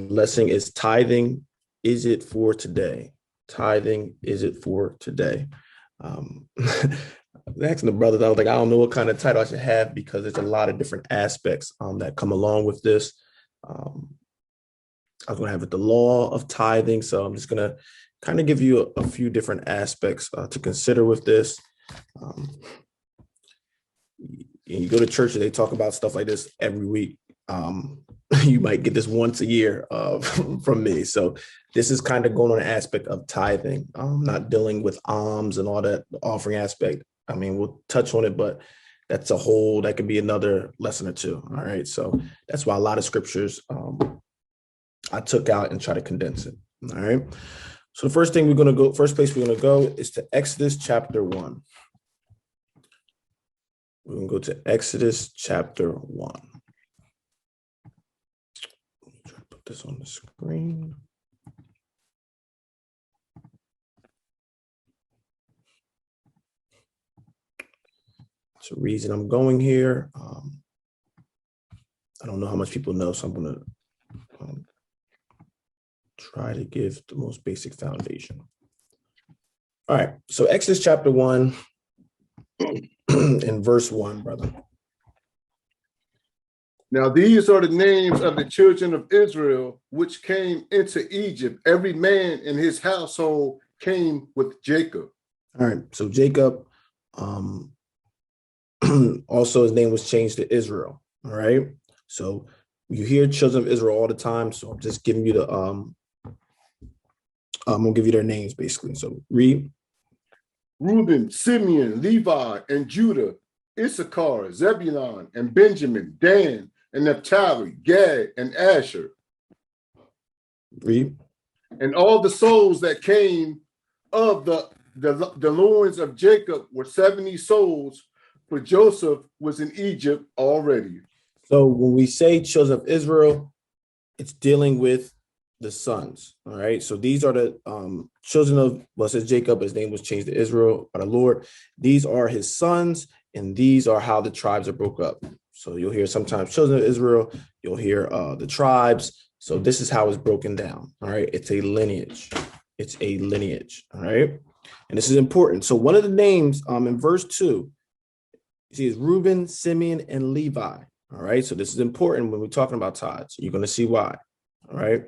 lesson is tithing. Is it for today? Tithing. Is it for today? Asking the brothers, I was like, I don't know what kind of title I should have because there's a lot of different aspects that come along with this. I was going to have it the law of tithing. So I'm just going to kind of give you a few different aspects to consider with this. You go to church and they talk about stuff like this every week. You might get this once a year from me. So this is kind of going on an aspect of tithing, not dealing with alms and all that, the offering aspect. I mean, we'll touch on it, but that could be another lesson or two. All right. So that's why a lot of scriptures I took out and try to condense it. All right. So the first place we're going to go is to Exodus chapter 1. We're going to go to Exodus chapter 1. Let me try to put this on the screen. It's a reason I'm going here. I don't know how much people know, so I'm going to try to give the most basic foundation. All right, so Exodus chapter 1 in verse 1, brother. Now these are the names of the children of Israel which came into Egypt. Every man in his household came with Jacob. All right, so Jacob, also his name was changed to Israel. All right, so you hear children of Israel all the time. So I'm just giving you the I'm gonna give you their names basically. So read. Reuben, Simeon, Levi, and Judah, Issachar, Zebulun, and Benjamin, Dan, and Naphtali, Gad, and Asher. Read. And all the souls that came of the loins of Jacob were 70 souls, for Joseph was in Egypt already. So when we say children of Israel, it's dealing with the sons. All right. So these are the children of, well, it says Jacob, his name was changed to Israel by the Lord. These are his sons, and these are how the tribes are broke up. So you'll hear sometimes children of Israel, you'll hear the tribes. So this is how it's broken down. All right. It's a lineage. It's a lineage. All right. And this is important. So one of the names in verse 2, you see is Reuben, Simeon, and Levi. All right. So this is important when we're talking about tithes. You're going to see why. All right.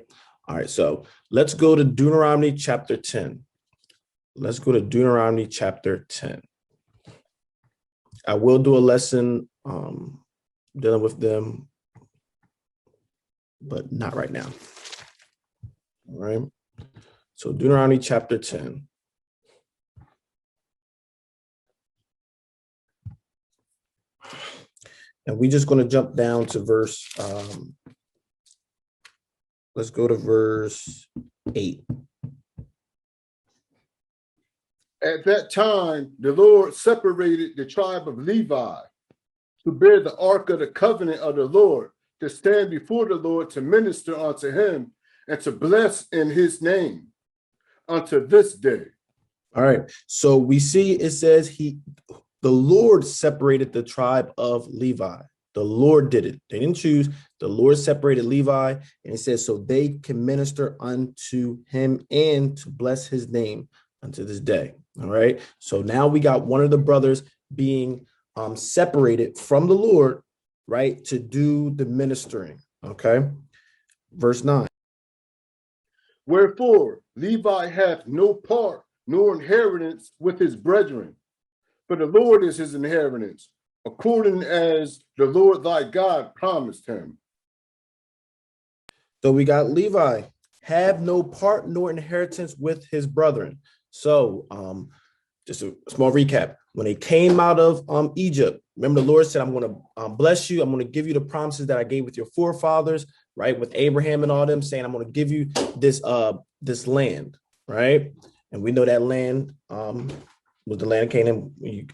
All right. So let's go to Deuteronomy chapter 10. Let's go to Deuteronomy chapter 10. I will do a lesson dealing with them, but not right now. All right. So Deuteronomy chapter 10. And we're just going to jump down to verse, let's go to verse 8. At that time, the Lord separated the tribe of Levi to bear the ark of the covenant of the Lord, to stand before the Lord, to minister unto him, and to bless in his name unto this day. All right. So we see it says the Lord separated the tribe of Levi. The Lord did it. They didn't choose. The Lord separated Levi, and it says so they can minister unto him and to bless his name unto this day. All right. So now we got one of the brothers being separated from the Lord, right, to do the ministering. Okay. Verse 9. Wherefore Levi hath no part nor inheritance with his brethren, for the Lord is his inheritance, according as the Lord thy God promised him. So we got Levi, have no part nor inheritance with his brethren. So just a small recap. When they came out of Egypt, remember the Lord said, I'm going to bless you. I'm going to give you the promises that I gave with your forefathers, right? With Abraham and all them, saying, I'm going to give you this land, right? And we know that land was the land of Canaan when you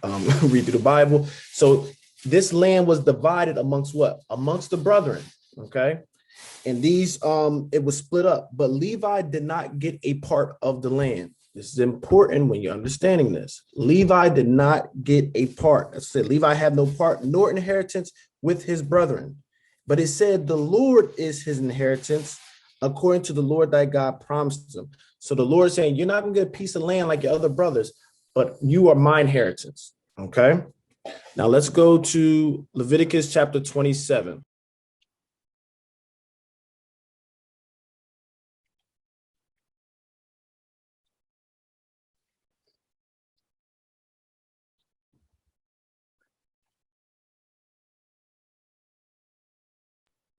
read through the Bible. So this land was divided amongst what? Amongst the brethren, okay? And these, it was split up, but Levi did not get a part of the land. This is important when you're understanding this. Levi did not get a part. As I said, Levi had no part nor inheritance with his brethren. But it said the Lord is his inheritance, according to the Lord thy God promised them. So the Lord is saying, you're not going to get a piece of land like your other brothers, but you are my inheritance. Okay. Now let's go to Leviticus chapter 27.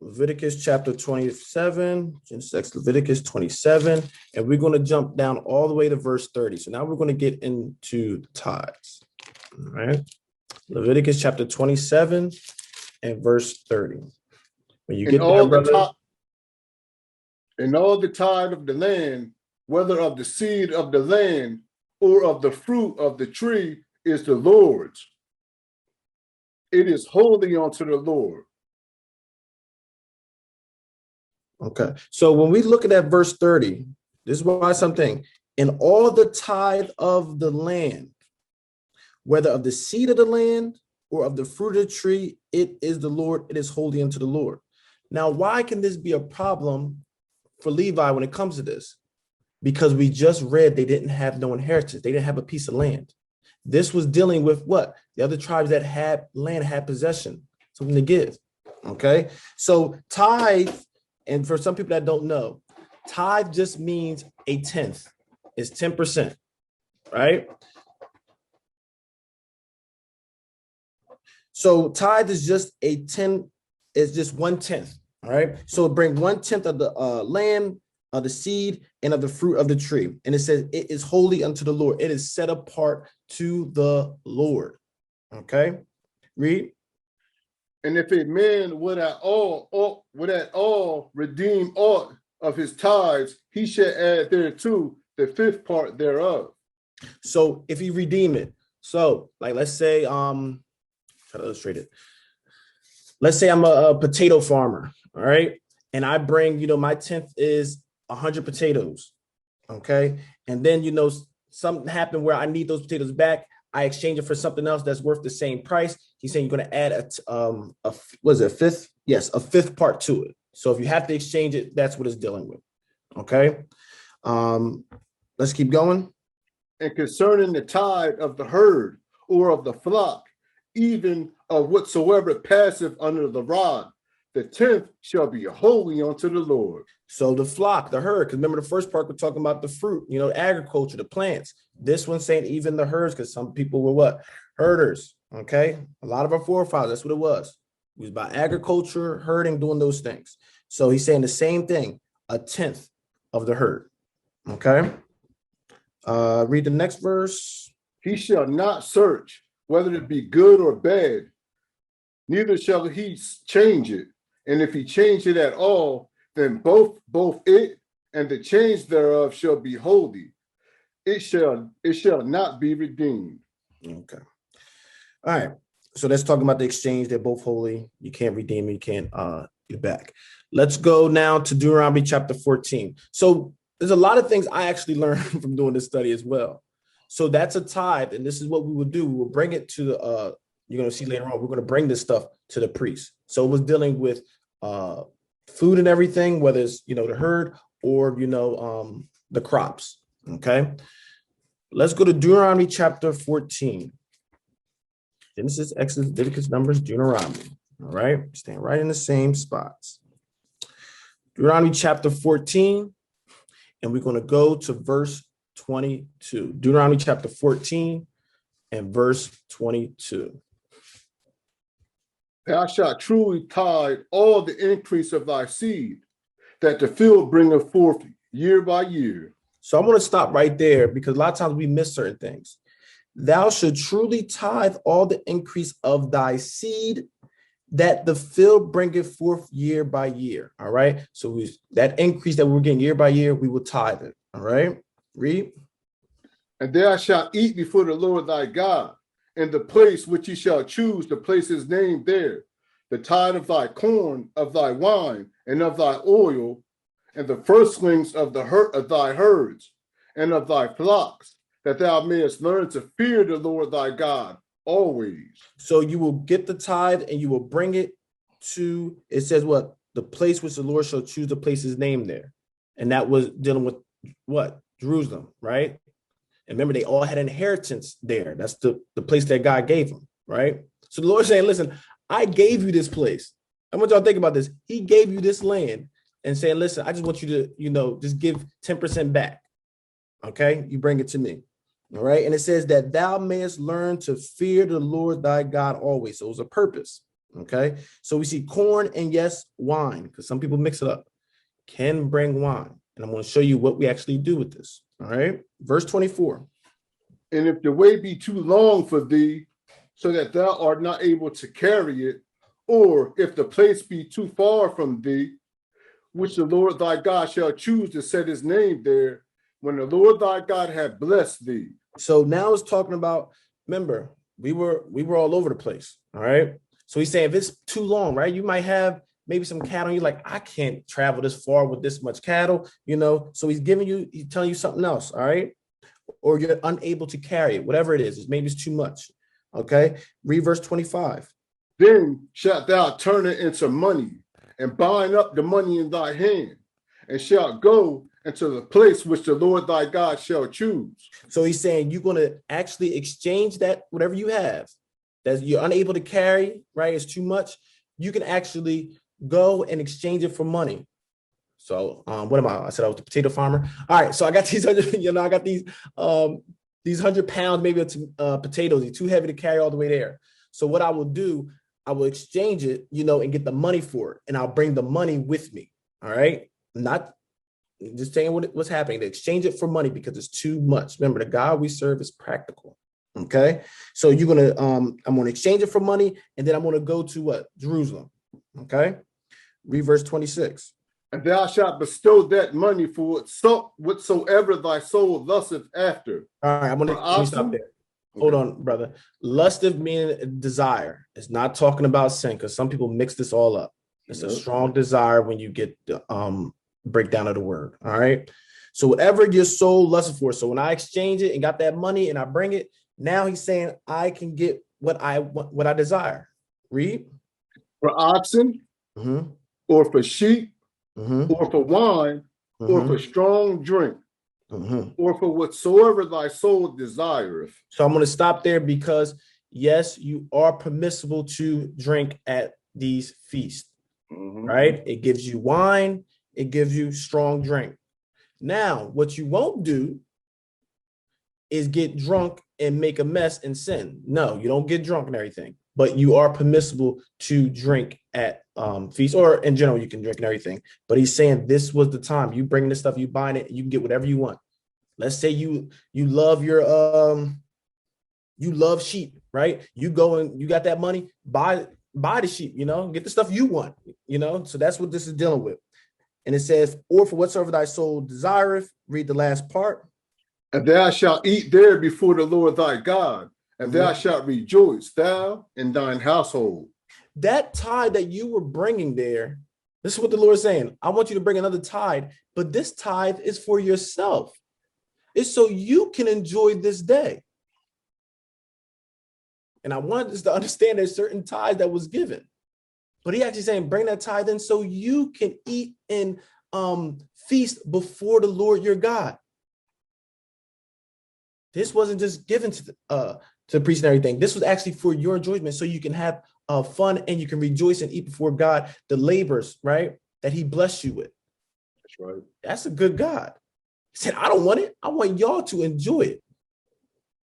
Leviticus chapter 27, Leviticus 27, and we're going to jump down all the way to verse 30. So now we're going to get into the tithes. All right. Leviticus chapter 27 and verse 30. When you get there, brother. And all the tithe of the land, whether of the seed of the land or of the fruit of the tree, is the Lord's. It is holy unto the Lord. Okay. So when we look at that verse 30, this is why something, in all the tithe of the land, whether of the seed of the land or of the fruit of the tree, it is the Lord, it is holy unto the Lord. Now, why can this be a problem for Levi when it comes to this? Because we just read they didn't have no inheritance. They didn't have a piece of land. This was dealing with what? The other tribes that had land had possession, something to give. Okay. So tithe, and for some people that don't know, tithe just means a tenth. It's 10%, right? So tithe is just a 10, it's just 1/10. All right. So bring 1/10 of the land, of the seed, and of the fruit of the tree. And it says it is holy unto the Lord. It is set apart to the Lord. Okay. Read. And if a man would at all redeem aught of his tithes, he shall add thereto the fifth part thereof. So if he redeem it, so like let's say, try to illustrate it. Let's say I'm a potato farmer, all right, and I bring, my 10th is 100 potatoes, okay, and then something happened where I need those potatoes back. I exchange it for something else that's worth the same price. He's saying you're going to add a fifth? Yes, a fifth part to it. So if you have to exchange it, that's what it's dealing with. Okay. Let's keep going. And concerning the tithe of the herd or of the flock, even of whatsoever passeth under the rod, the 10th shall be holy unto the Lord. So the flock, the herd, because remember the first part we're talking about the fruit, agriculture, the plants. This one's saying even the herds, because some people were what? Herders. Okay. A lot of our forefathers, that's what it was. It was about agriculture, herding, doing those things. So he's saying the same thing, a 10th of the herd. Okay. Read the next verse. He shall not search whether it be good or bad, neither shall he change it. And if he change it at all, then both it and the change thereof shall be holy. It shall not be redeemed. Okay. All right. So let's talk about the exchange. They're both holy. You can't redeem it. You can't get it back. Let's go now to Deuteronomy chapter 14. So there's a lot of things I actually learned from doing this study as well. So that's a tithe, and this is what we will do. We will bring it to the, you're going to see later on, we're going to bring this stuff to the priest. So it was dealing with food and everything, whether it's, the herd or, the crops. Okay. Let's go to Deuteronomy chapter 14. Genesis, Exodus, Leviticus, Numbers, Deuteronomy. All right. Staying right in the same spots. Deuteronomy chapter 14. And we're going to go to verse 22. Deuteronomy chapter 14 and verse 22. Thou shalt truly tithe all the increase of thy seed, that the field bringeth forth year by year. So I want to stop right there because a lot of times we miss certain things. Thou should truly tithe all the increase of thy seed, that the field bringeth forth year by year. All right. So that increase that we're getting year by year, we will tithe it. All right. Read. And thou shalt eat before the Lord thy God, in the place which he shall choose to place his name there, the tithe of thy corn, of thy wine, and of thy oil, and the firstlings of thy herds, and of thy flocks, that thou mayest learn to fear the Lord thy God always. So you will get the tithe and you will bring it to, it says what? the place which the Lord shall choose to place his name there. And that was dealing with what? Jerusalem, right? And remember, they all had inheritance there. That's the place that God gave them, right? So the Lord's saying, listen, I gave you this place. I want y'all to think about this. He gave you this land and saying, listen, I just want you to, just give 10% back. Okay? You bring it to me. All right. And it says that thou mayest learn to fear the Lord thy God always. So it was a purpose. Okay. So we see corn and yes, wine, because some people mix it up, can bring wine. And I'm going to show you what we actually do with this. All right. Verse 24. And if the way be too long for thee, so that thou art not able to carry it, or if the place be too far from thee, which the Lord thy God shall choose to set his name there, when the Lord thy God hath blessed thee. So now it's talking about, remember, we were all over the place. All right. So he's saying if it's too long, right? You might have maybe some cattle. And you're like, I can't travel this far with this much cattle, So he's telling you something else. All right. Or you're unable to carry it, whatever it is. Maybe it's too much. Okay. Read verse 25. Then shalt thou turn it into money, and bind up the money in thy hand, and shalt go into the place which the Lord thy God shall choose. So he's saying you're going to actually exchange that, whatever you have that you're unable to carry, right? It's too much. You can actually go and exchange it for money. So what am I? I said I was the potato farmer. All right. So I got these 100 pounds, maybe of potatoes. They're too heavy to carry all the way there. So what I will do, I will exchange it, and get the money for it. And I'll bring the money with me. All right. Not just saying what's happening, to exchange it for money because it's too much. Remember, the God we serve is practical. Okay. So I'm going to exchange it for money, and then I'm going to go to what? Jerusalem. Okay. Read verse 26. And thou shalt bestow that money for whatsoever thy soul lusteth after. All right. Let me stop there. Okay. Hold on, brother. Lusteth meaning desire. It's not talking about sin, because some people mix this all up. It's a strong desire when you get the breakdown of the word. All right. So whatever your soul lusted for. So when I exchange it and got that money and I bring it, now he's saying I can get what I desire. Read. For oxen, or for sheep, or for wine, or for strong drink, or for whatsoever thy soul desireth. So I'm going to stop there because, yes, you are permissible to drink at these feasts, right? It gives you wine. It gives you strong drink. Now, what you won't do is get drunk and make a mess and sin. No, you don't get drunk and everything, but you are permissible to drink at feasts, or in general, you can drink and everything. But he's saying this was the time. You bring this stuff, you buying it, you can get whatever you want. Let's say you love your you love sheep, right? You go and you got that money, buy the sheep, get the stuff you want, So that's what this is dealing with. And it says, or for whatsoever thy soul desireth. Read the last part. And thou shalt eat there before the Lord thy God, and thou shalt rejoice, thou and thine household. That tithe that you were bringing there, this is what the Lord is saying. I want you to bring another tithe, but this tithe is for yourself. It's so you can enjoy this day. And I wanted us to understand there's certain tithe that was given. But he actually saying, bring that tithe in so you can eat and feast before the Lord your God. This wasn't just given to the priest and everything. This was actually for your enjoyment, so you can have fun and you can rejoice and eat before God the labors, right, that he blessed you with. That's right. That's a good God. He said, I don't want it. I want y'all to enjoy it.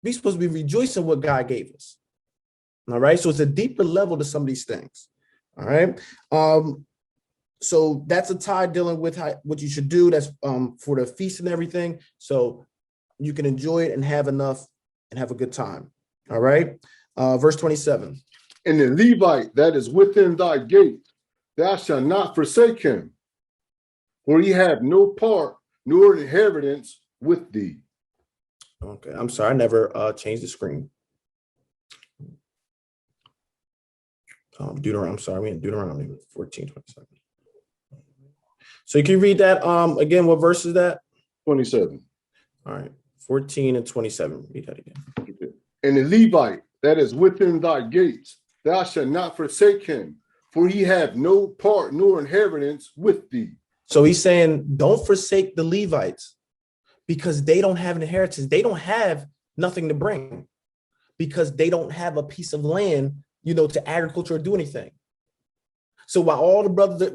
We're supposed to be rejoicing what God gave us. All right. So it's a deeper level to some of these things. All right. So that's a tithe dealing with what you should do. That's for the feast and everything. So you can enjoy it and have enough and have a good time. All right. Verse 27. And the Levite that is within thy gate, thou shalt not forsake him, for he have no part nor inheritance with thee. Okay. I'm sorry. I never changed the screen. We're in Deuteronomy 14:27. So you can read that again. What verse is that? 27. All right, 14 and 27. Read that again. Okay. And the Levite that is within thy gates, thou shalt not forsake him, for he have no part nor inheritance with thee. So he's saying, don't forsake the Levites because they don't have an inheritance. They don't have nothing to bring because they don't have a piece of land, to agriculture or do anything. So while all the brothers that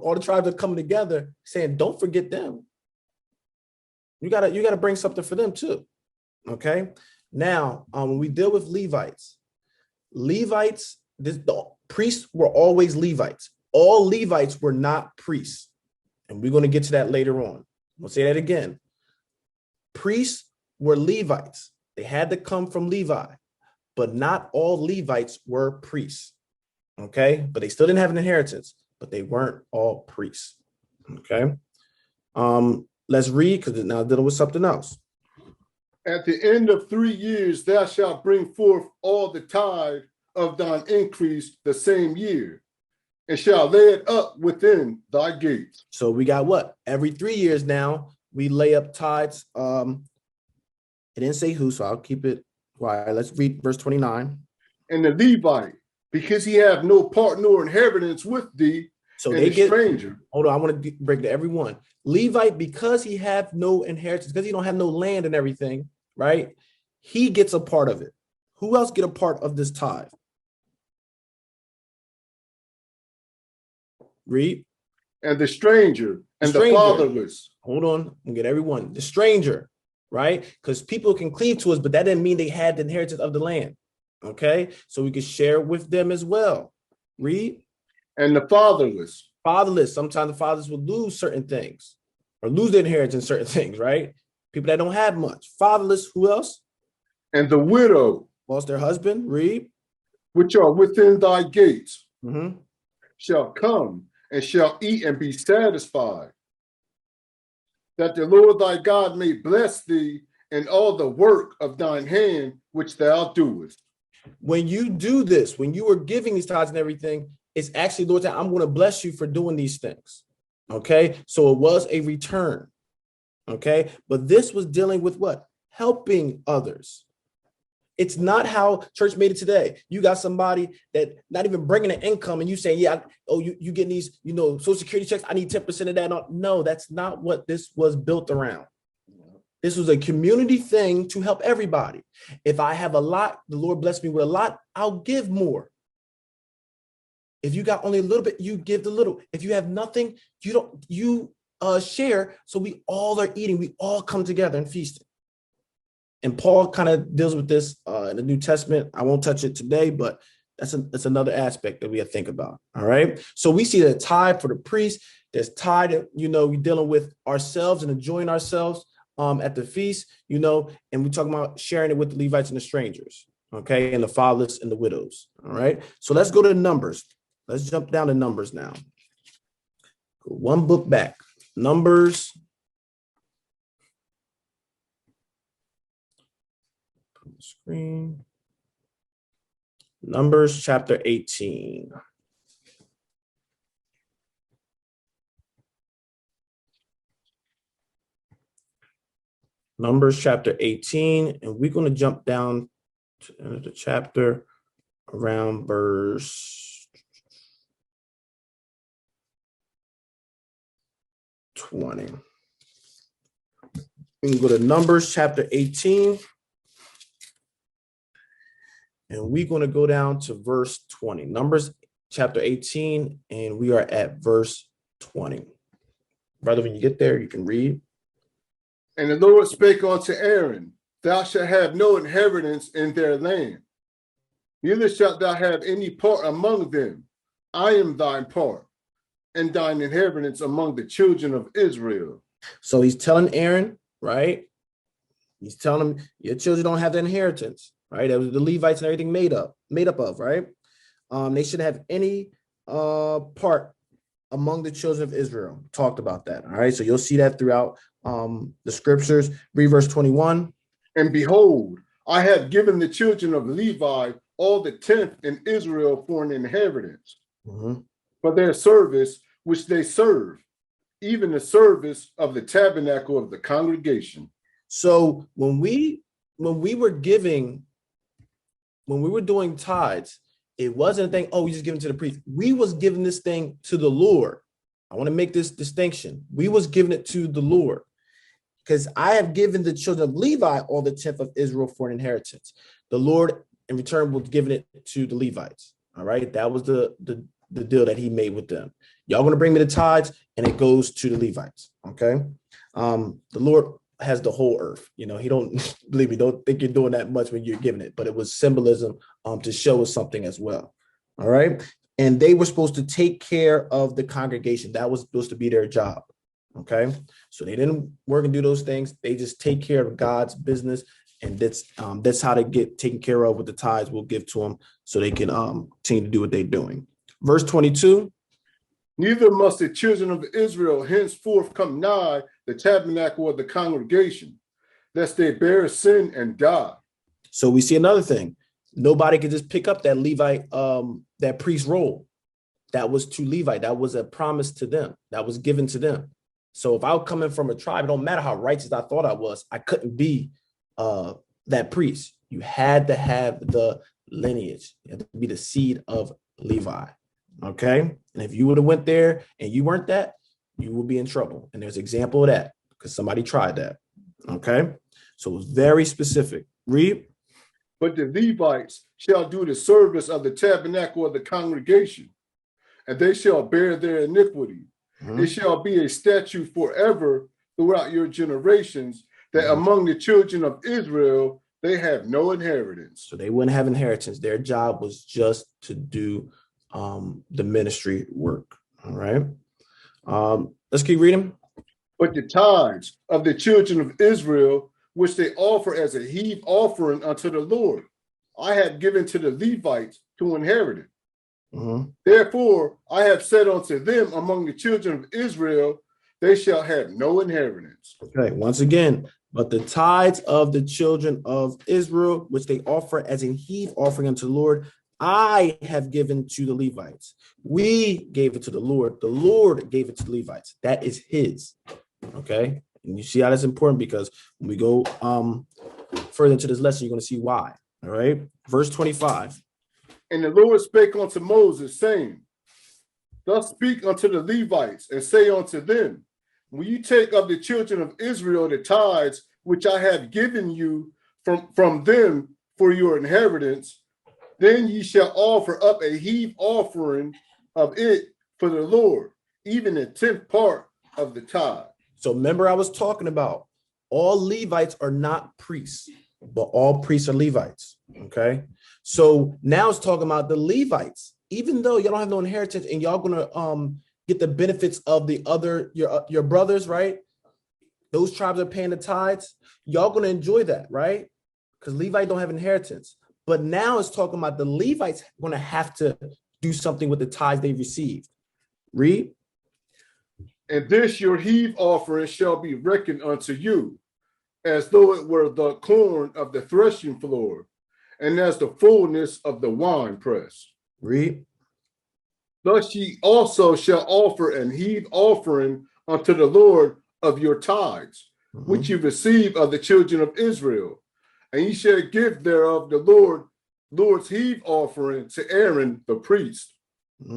all the tribes are coming together saying, don't forget them. You gotta bring something for them too. Okay. Now, when we deal with Levites, the priests were always Levites. All Levites were not priests. And we're going to get to that later on. We'll say that again. Priests were Levites. They had to come from Levi, but not all Levites were priests. Okay. But they still didn't have an inheritance, but they weren't all priests. Okay. Let's read because now dealing with something else. At the end of 3 years, thou shalt bring forth all the tithe of thine increase the same year, and shall lay it up within thy gates. So we got what? Every 3 years now, we lay up tithes. It didn't say who, so I'll keep it quiet. Let's read verse 29. And the Levite, because he have no part nor inheritance with thee, so and they the get stranger. Hold on, I want to break to everyone. Levite, because he have no inheritance, because he don't have no land and everything, right? He gets a part of it. Who else get a part of this tithe? Read. And the stranger and the fatherless. Hold on, we'll get everyone. The stranger, right? Because people can cleave to us, but that didn't mean they had the inheritance of the land. Okay, so we could share with them as well. Read. And the fatherless. Fatherless. Sometimes the fathers will lose certain things or lose their inheritance in certain things, right? People that don't have much. Fatherless. Who else? And the widow. Lost their husband. Read. Which are within thy gates. Mm-hmm. Shall come and shall eat and be satisfied, that the Lord thy God may bless thee in all the work of thine hand which thou doest. When you do this, when you are giving these tithes and everything, it's actually, Lord, I'm going to bless you for doing these things. Okay. So it was a return. Okay. But this was dealing with what? Helping others. It's not how church made it today. You got somebody that not even bringing an income and you saying, yeah, you getting these, Social Security checks. I need 10% of that. No, that's not what this was built around. This was a community thing to help everybody. If I have a lot, the Lord bless me with a lot, I'll give more. If you got only a little bit, you give the little. If you have nothing, you share. So we all are eating. We all come together and feasting. And Paul kind of deals with this in the New Testament. I won't touch it today, but that's another aspect that we have to think about. All right. So we see the tithe for the priest. There's tithe, we're dealing with ourselves and enjoying ourselves at the feast, and we're talking about sharing it with the Levites and the strangers. Okay. And the fatherless and the widows. All right. So let's go to Numbers. Let's jump down to Numbers now. One book back. Numbers. Screen. Numbers chapter 18. Numbers chapter 18, and we're going to jump down to the end of the chapter around verse 20. We can go to Numbers chapter 18. And we're going to go down to verse 20. Numbers chapter 18, and we are at verse 20. Brother, when you get there, you can read. And the Lord spake unto Aaron, thou shalt have no inheritance in their land, neither shalt thou have any part among them. I am thine part, and thine inheritance among the children of Israel. So he's telling Aaron, right? He's telling him, your children don't have the inheritance. Right, that was the Levites and everything made up of, right? They shouldn't have any part among the children of Israel. Talked about that. All right, so you'll see that throughout the scriptures. Read verse 21. And behold, I have given the children of Levi all the tenth in Israel for an inheritance, for their service which they serve, even the service of the tabernacle of the congregation. So when we were giving. When we were doing tithes, It wasn't a thing, oh, we just give it to the priest. We was giving this thing to the Lord. I want to make this distinction. We was giving it to the Lord, because I have given the children of Levi all the tenth of Israel for an inheritance. The Lord, in return, was giving it to the Levites. All right, that was the deal that he made with them. Y'all going to bring me the tithes, and it goes to the Levites. Okay, the Lord has the whole earth. You know, he don't, believe me, don't think you're doing that much when you're giving it, but it was symbolism to show us something as well. All right. And they were supposed to take care of the congregation. That was supposed to be their job. Okay. So they didn't work and do those things. They just take care of God's business. And that's how they get taken care of with the tithes we'll give to them, so they can continue to do what they're doing. Verse 22. Neither must the children of Israel henceforth come nigh the tabernacle of the congregation, lest they bear sin and die. So we see another thing. Nobody could just pick up that Levite, that priest role. That was to Levite. That was a promise to them. That was given to them. So if I was coming from a tribe, it don't matter how righteous I thought I was, I couldn't be that priest. You had to have the lineage. You had to be the seed of Levi. Okay. And if you would have went there and you weren't that, you will be in trouble. And there's an example of that because somebody tried that. Okay. So it was very specific. Read. But the Levites shall do the service of the tabernacle of the congregation, and they shall bear their iniquity. It shall be a statute forever throughout your generations, that among the children of Israel, they have no inheritance. So they wouldn't have inheritance. Their job was just to do the ministry work. All right. Let's keep reading. But the tithes of the children of Israel, which they offer as a heave offering unto the Lord, I have given to the Levites to inherit it. Therefore, I have said unto them among the children of Israel, they shall have no inheritance. Okay, once again, but the tithes of the children of Israel, which they offer as a heave offering unto the Lord, I have given to the Levites. We gave it to the Lord. The Lord gave it to the Levites. That is his. Okay. And you see how that's important, because when we go further into this lesson, you're going to see why. All right. Verse 25. And the Lord spake unto Moses, saying, thus speak unto the Levites, and say unto them, when you take of the children of Israel the tithes which I have given you from them for your inheritance, then ye shall offer up a heave offering of it for the Lord, even a tenth part of the tithe. So remember, I was talking about all Levites are not priests, but all priests are Levites. Okay. So now it's talking about the Levites, even though y'all don't have no inheritance and y'all going to get the benefits of the other, your brothers, right? Those tribes are paying the tithes. Y'all going to enjoy that, right? Because Levites don't have inheritance. But now it's talking about the Levites going to have to do something with the tithes they received. Read. And this your heave offering shall be reckoned unto you, as though it were the corn of the threshing floor, and as the fullness of the winepress. Read. Thus ye also shall offer an heave offering unto the Lord of your tithes, which you receive of the children of Israel, and ye shall give thereof the Lord's heave offering to Aaron the priest.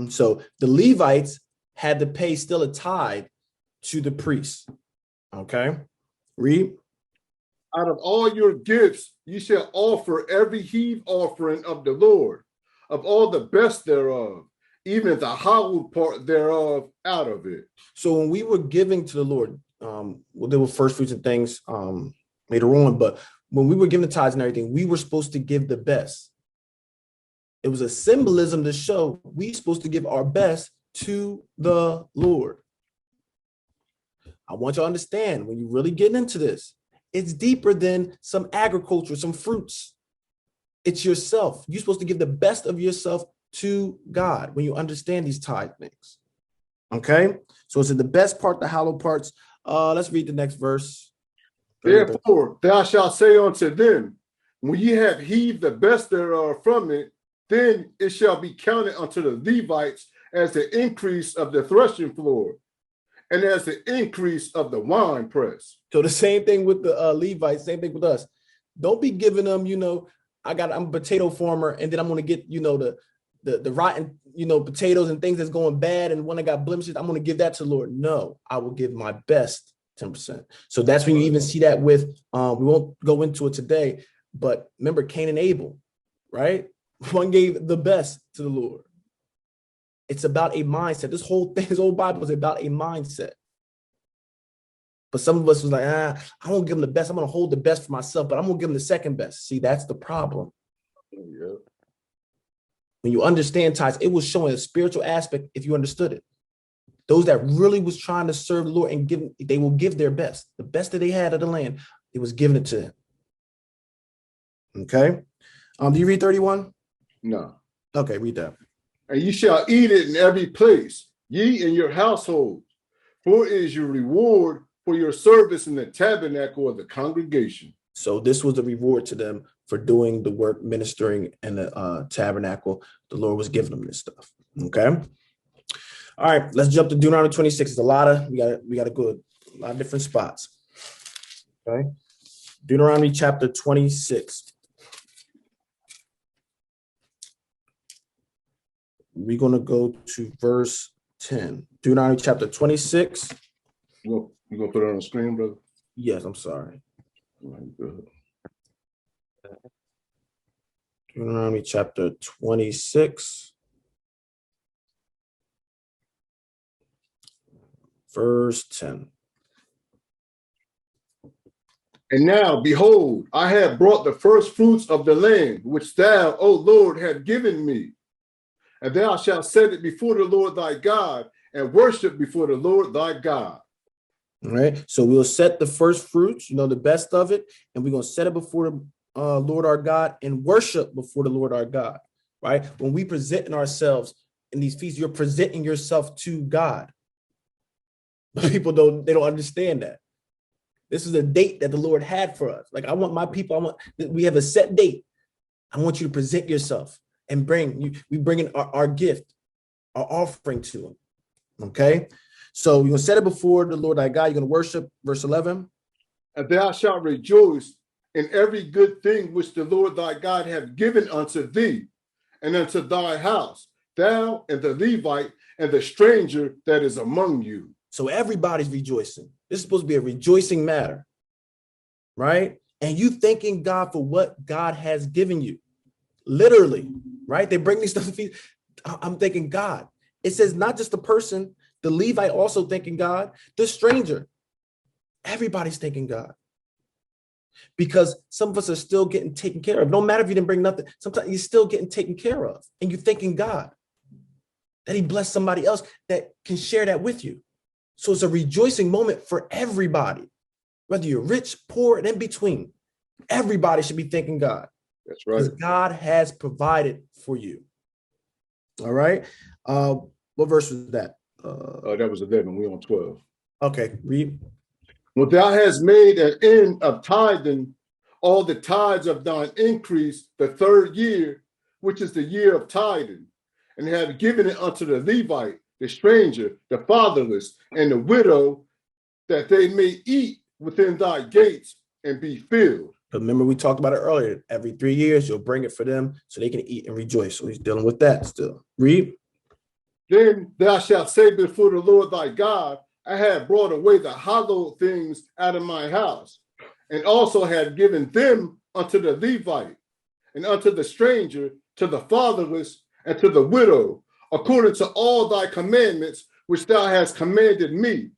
So the Levites had to pay still a tithe to the priests. Okay. Read. Out of all your gifts, ye shall offer every heave offering of the Lord, of all the best thereof, even the hallowed part thereof out of it. So when we were giving to the Lord, there were first fruits and things later on, but when we were giving the tithes and everything, we were supposed to give the best. It was a symbolism to show we're supposed to give our best to the Lord. I want you to understand, when you're really getting into this, it's deeper than some agriculture, some fruits. It's yourself. You're supposed to give the best of yourself to God when you understand these tithe things. Okay? So it's in the best part, the hollow parts. Let's read the next verse. Therefore, thou shalt say unto them, when ye have heaved the best thereof from it, then it shall be counted unto the Levites as the increase of the threshing floor, and as the increase of the winepress. So the same thing with the Levites, same thing with us. Don't be giving them, I'm a potato farmer, and then I'm going to get, the rotten, potatoes and things that's going bad and one that got blemishes, I'm going to give that to the Lord. No, I will give my best 10%. So that's when you even see that with, we won't go into it today, but remember Cain and Abel, right? One gave the best to the Lord. It's about a mindset. This whole thing, this whole Bible is about a mindset. But some of us was like, I won't give them the best. I'm going to hold the best for myself, but I'm going to give them the second best. See, that's the problem. Yeah. When you understand tithes, it was showing a spiritual aspect if you understood it. Those that really was trying to serve the Lord and they will give their best. The best that they had of the land, it was given it to them. Okay. Do you read 31? No. Okay, read that. And ye shall eat it in every place, ye and your household, for it is your reward for your service in the tabernacle of the congregation. So this was the reward to them for doing the work, ministering in the tabernacle. The Lord was giving them this stuff. Okay. All right, let's jump to Deuteronomy 26. It's a lot of, we got to go a lot of different spots. Okay. Deuteronomy chapter 26. We're going to go to verse 10. Deuteronomy chapter 26. You going to put it on the screen, brother? Yes, I'm sorry. All right, good. Deuteronomy chapter 26. Verse 10. And now, behold, I have brought the first fruits of the land, which thou, O Lord, have given me. And thou shalt set it before the Lord thy God, and worship before the Lord thy God. All right. So we'll set the first fruits, the best of it, and we're going to set it before the Lord our God and worship before the Lord our God. Right. When we present ourselves in these feasts, you're presenting yourself to God. But people don't understand that. This is a date that the Lord had for us. Like, I want my people, we have a set date. I want you to present yourself and we bring in our gift, our offering to him. Okay. So you're going to set it before the Lord thy God. You're going to worship, verse 11. And thou shalt rejoice in every good thing which the Lord thy God hath given unto thee and unto thy house, thou and the Levite and the stranger that is among you. So everybody's rejoicing. This is supposed to be a rejoicing matter, right? And you thanking God for what God has given you. Literally, right? They bring these stuff to feast. I'm thanking God. It says not just the person, the Levite also thanking God, the stranger. Everybody's thanking God. Because some of us are still getting taken care of. No matter if you didn't bring nothing, sometimes you're still getting taken care of. And you're thanking God that he blessed somebody else that can share that with you. So it's a rejoicing moment for everybody, whether you're rich, poor, and in between. Everybody should be thanking God. That's right. Because God has provided for you. All right. What verse was that? That was 11. We're on 12. Okay, read. When thou hast made an end of tithing all the tithes of thine increase the third year, which is the year of tithing, and have given it unto the Levite, the stranger, the fatherless, and the widow, that they may eat within thy gates and be filled. But remember, we talked about it earlier. Every 3 years, you'll bring it for them so they can eat and rejoice. So he's dealing with that still. Read. Then thou shalt say before the Lord thy God, I have brought away the hallowed things out of my house, and also have given them unto the Levite, and unto the stranger, to the fatherless, and to the widow, according to all thy commandments which thou hast commanded me.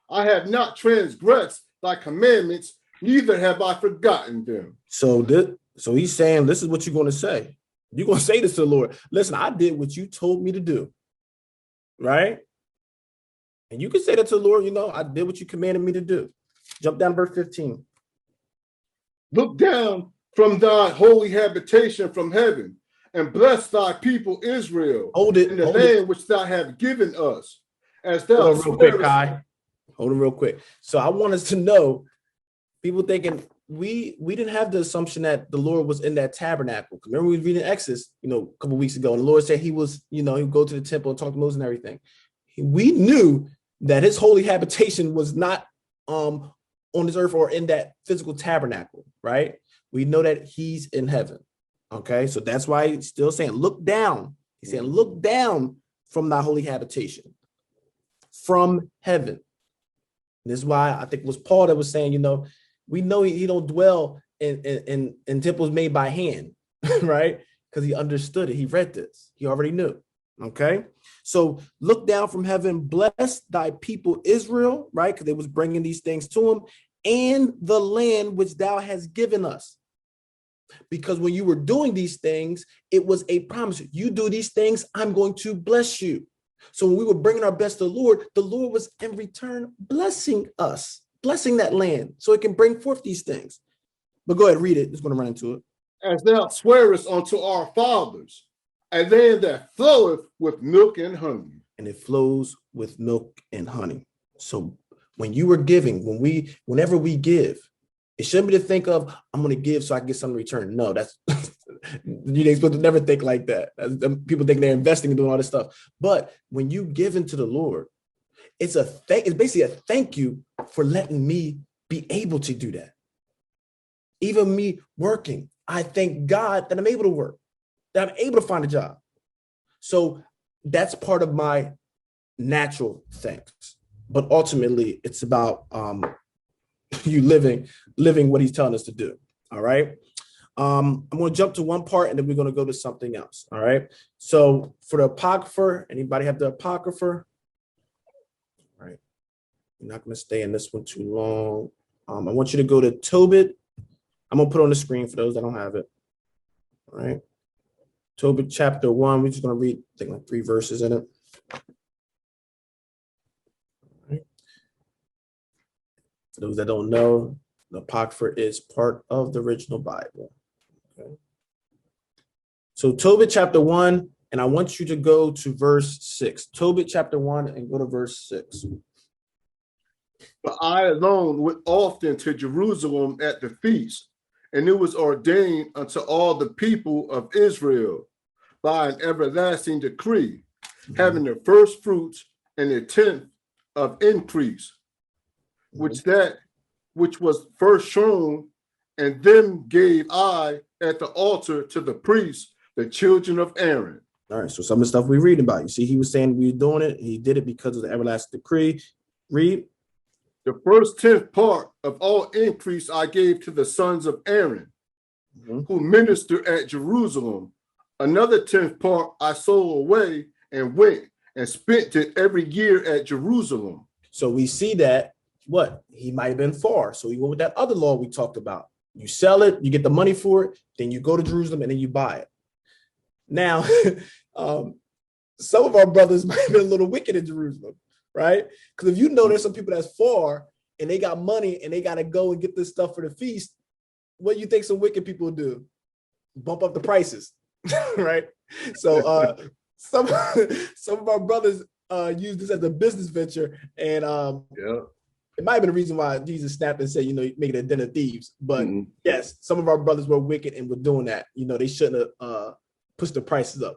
I have not transgressed thy commandments, neither have I forgotten them. So he's saying, this is what you're going to say. You're going to say this to the Lord. Listen, I did what you told me to do. Right? And you can say that to the Lord, I did what you commanded me to do. Jump down to verse 15. Look down from thy holy habitation from heaven, and bless thy people Israel. Hold it. In the land which thou hast given us. As thou Hold on real quick, Kai. Hold on real quick. So I want us to know, people thinking we didn't have the assumption that the Lord was in that tabernacle. Remember, we were reading Exodus, a couple of weeks ago, and the Lord said he was, he would go to the temple and talk to Moses and everything. We knew that his holy habitation was not on this earth or in that physical tabernacle, right? We know that he's in heaven. Okay, so that's why he's still saying, look down. He said, look down from thy holy habitation, from heaven. This is why I think it was Paul that was saying, we know he don't dwell in temples made by hand, right? Because he understood it. He read this. He already knew. Okay. So look down from heaven, bless thy people Israel, right? Because they was bringing these things to him, and the land which thou hast given us. Because when you were doing these things, it was a promise. You do these things, I'm going to bless you. So when we were bringing our best to the Lord was in return blessing us, blessing that land so it can bring forth these things. But go ahead, read it. It's going to run into it. As thou swearest unto our fathers, a land that floweth with milk and honey. And it flows with milk and honey. So when you were giving, whenever we give, it shouldn't be to think of, I'm going to give so I can get something in return. No, that's you ain't supposed to never think like that. People think they're investing and doing all this stuff. But when you give into the Lord, it's basically a thank you for letting me be able to do that. Even me working, I thank God that I'm able to work, that I'm able to find a job. So that's part of my natural thanks. But ultimately, it's about you living what he's telling us to do. All right. I'm going to jump to one part and then we're going to go to something else. All right. So for the Apocrypha, anybody have the Apocrypha? All right. You're not going to stay in this one too long. I want you to go to Tobit. I'm going to put it on the screen for those that don't have it. All right. Tobit chapter 1. We're just going to read, I think, like 3 verses in it. For those that don't know, the Apocrypha is part of the original Bible. Okay. So Tobit chapter 1, and I want you to go to verse 6. Tobit chapter 1 and go to verse 6. But I alone went often to Jerusalem at the feast, and it was ordained unto all the people of Israel by an everlasting decree, having the first fruits and the 10th of increase, which was first shown, and them gave I at the altar to the priests, the children of Aaron. All right, so some of the stuff we read about, you see, he was saying we were doing it. He did it because of the everlasting decree. Read. The first 10th part of all increase I gave to the sons of Aaron, who minister at Jerusalem. Another 10th part I sold away and went and spent it every year at Jerusalem. So we see that he might have been far. So he went with that other law we talked about. You sell it, you get the money for it, then you go to Jerusalem and then you buy it. Now, some of our brothers might have been a little wicked in Jerusalem, right? Because if you know there's some people that's far and they got money and they got to go and get this stuff for the feast, what do you think some wicked people do? Bump up the prices, right? So some of our brothers use this as a business venture, and it might have been the reason why Jesus snapped and said, make it a den of thieves. But yes, some of our brothers were wicked and were doing that. They shouldn't have pushed the prices up,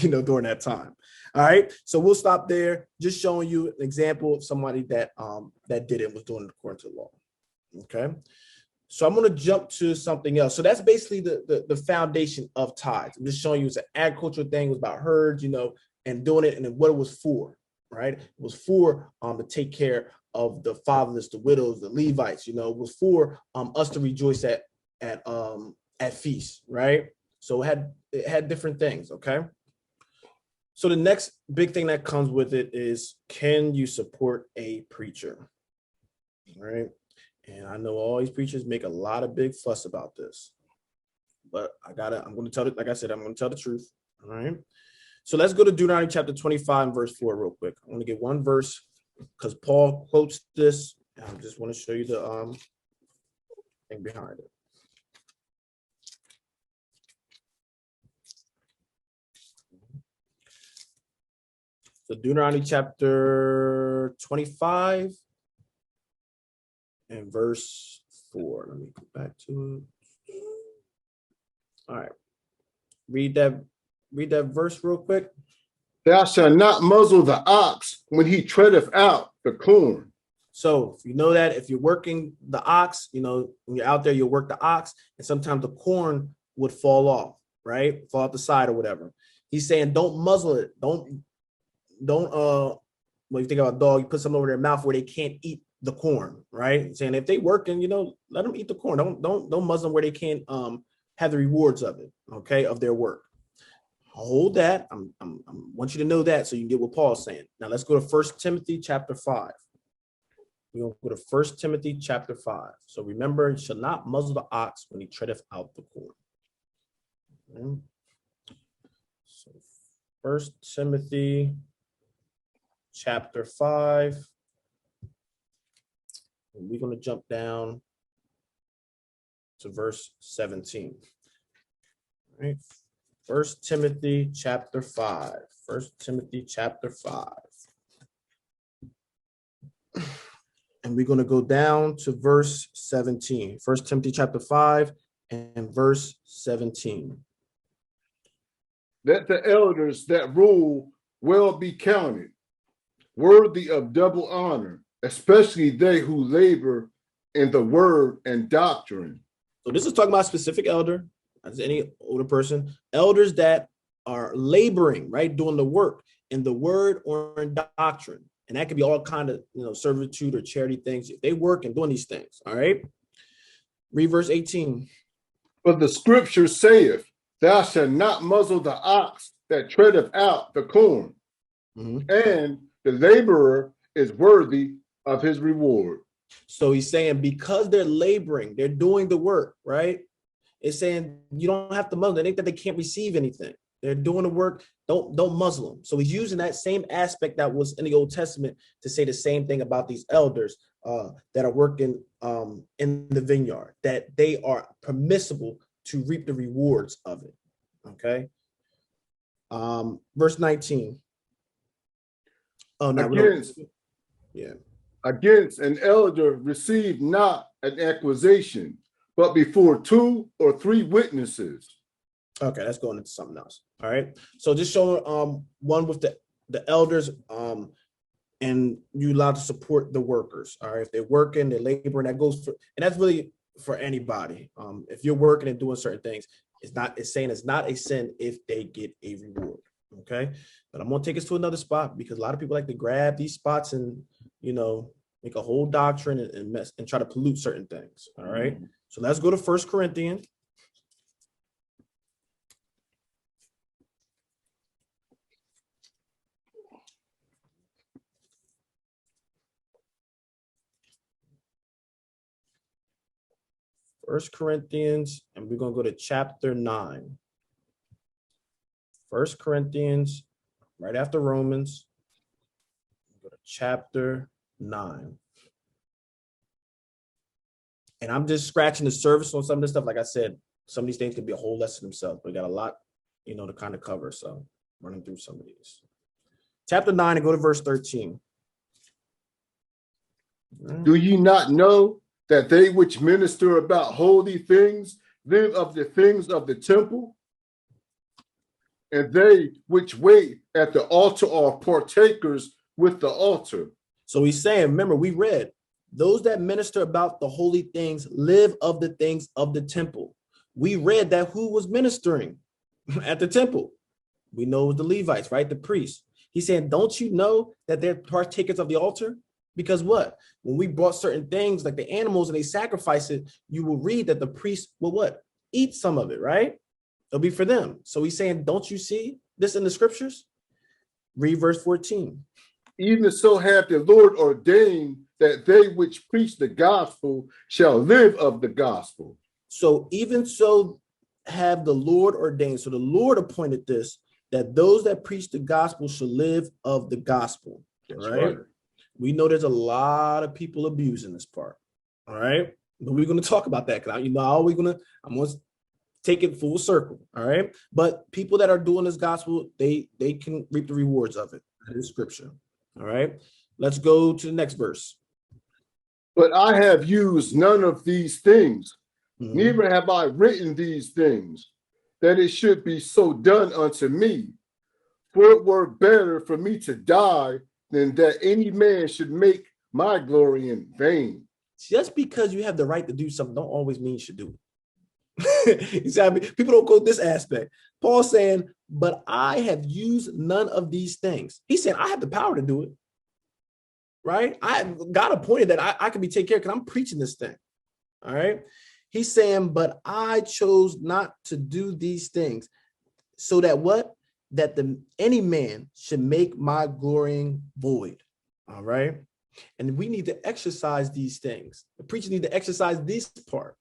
during that time. All right. So we'll stop there. Just showing you an example of somebody that did it, was doing it according to the law. Okay. So I'm going to jump to something else. So that's basically the foundation of tithes. I'm just showing you it's an agricultural thing. It was about herds, and doing it, and then what it was for, right? It was for to take care of the fatherless, the widows, the Levites. It was for us to rejoice at feasts, right? So it had different things. Okay. So the next big thing that comes with it is, can you support a preacher? All right. And I know all these preachers make a lot of big fuss about this, but I'm going to tell it. Like I said, I'm going to tell the truth. All right. So let's go to Deuteronomy chapter 25 and verse 4 real quick. I want to get one verse because Paul quotes this. And I just want to show you the thing behind it. So Deuteronomy chapter 25 and verse 4. Let me go back to it. All right. Read that verse real quick. Thou shalt not muzzle the ox when he treadeth out the corn. So if you know that, if you're working the ox, when you're out there, you'll work the ox, and sometimes the corn would fall off, right? Fall out the side or whatever. He's saying don't muzzle it. Don't when you think about a dog, you put something over their mouth where they can't eat the corn, right? Saying if they working, let them eat the corn. Don't muzzle them where they can't have the rewards of it, okay, of their work. Hold that. I want you to know that so you can get what Paul's saying. Now let's go to 1 Timothy chapter 5. We're going to go to 1 Timothy chapter 5. So remember, you shall not muzzle the ox when he treadeth out the corn. Okay. So 1 Timothy chapter 5. And we're going to jump down to verse 17. All right. 1 Timothy chapter 5. 1 Timothy chapter 5. And we're going to go down to verse 17. 1 Timothy chapter 5 and verse 17. Let the elders that rule well be counted, worthy of double honor, especially they who labor in the word and doctrine. So this is talking about a specific elder, as any older person, elders that are laboring, right, doing the work in the word or in doctrine. And that could be all kind of, servitude or charity things. If they work and doing these things, all right? Read verse 18. But the scripture saith, thou shalt not muzzle the ox that treadeth out the corn, and the laborer is worthy of his reward. So he's saying because they're laboring, they're doing the work, right? It's saying you don't have to muzzle. It ain't that they can't receive anything. They're doing the work. Don't muzzle them. So he's using that same aspect that was in the Old Testament to say the same thing about these elders that are working in the vineyard, that they are permissible to reap the rewards of it. Okay. Verse 19. Oh, no. Against an elder receive not an accusation, but before 2 or 3 witnesses. Okay, let's go into something else. All right. So just showing one with the elders and you allowed to support the workers. All right. If they're working, they're laboring, that goes for, and that's really for anybody. If you're working and doing certain things, it's saying it's not a sin if they get a reward. Okay. But I'm gonna take us to another spot because a lot of people like to grab these spots and make a whole doctrine and mess and try to pollute certain things. All right. So let's go to 1 Corinthians. First Corinthians, and we're going to go to chapter 9. 1 Corinthians, right after Romans, go to chapter 9. And I'm just scratching the surface on some of this stuff. Like I said, some of these things could be a whole lesson themselves, but we got a lot, to kind of cover. So running through some of these. Chapter 9 and go to verse 13. Do ye not know that they which minister about holy things live of the things of the temple? And they which wait at the altar are partakers with the altar. So he's saying, remember, we read, those that minister about the holy things live of the things of the temple. We read that who was ministering at the temple? We know it was the Levites, right? The priests. He's saying, don't you know that they're partakers of the altar? Because what? When we brought certain things like the animals and they sacrifice it, you will read that the priests will what? Eat some of it, right? It'll be for them. So he's saying, don't you see this in the scriptures? Read verse 14. Even so hath the Lord ordained that they which preach the gospel shall live of the gospel. So even so have the Lord ordained. So the Lord appointed this, that those that preach the gospel shall live of the gospel. Right? We know there's a lot of people abusing this part. All right. But we're going to talk about that because I'm going to take it full circle. All right. But people that are doing this gospel, they can reap the rewards of it. That is scripture. All right. Let's go to the next verse. But I have used none of these things, neither have I written these things, that it should be so done unto me. For it were better for me to die than that any man should make my glory in vain. Just because you have the right to do something don't always mean you should do it. You see, I mean, people don't quote this aspect. Paul saying, but I have used none of these things. He said, I have the power to do it. Right? God appointed that I can be taken care of because I'm preaching this thing. All right. He's saying, but I chose not to do these things so that what? That any man should make my glorying void. All right. And we need to exercise these things. The preachers need to exercise this part.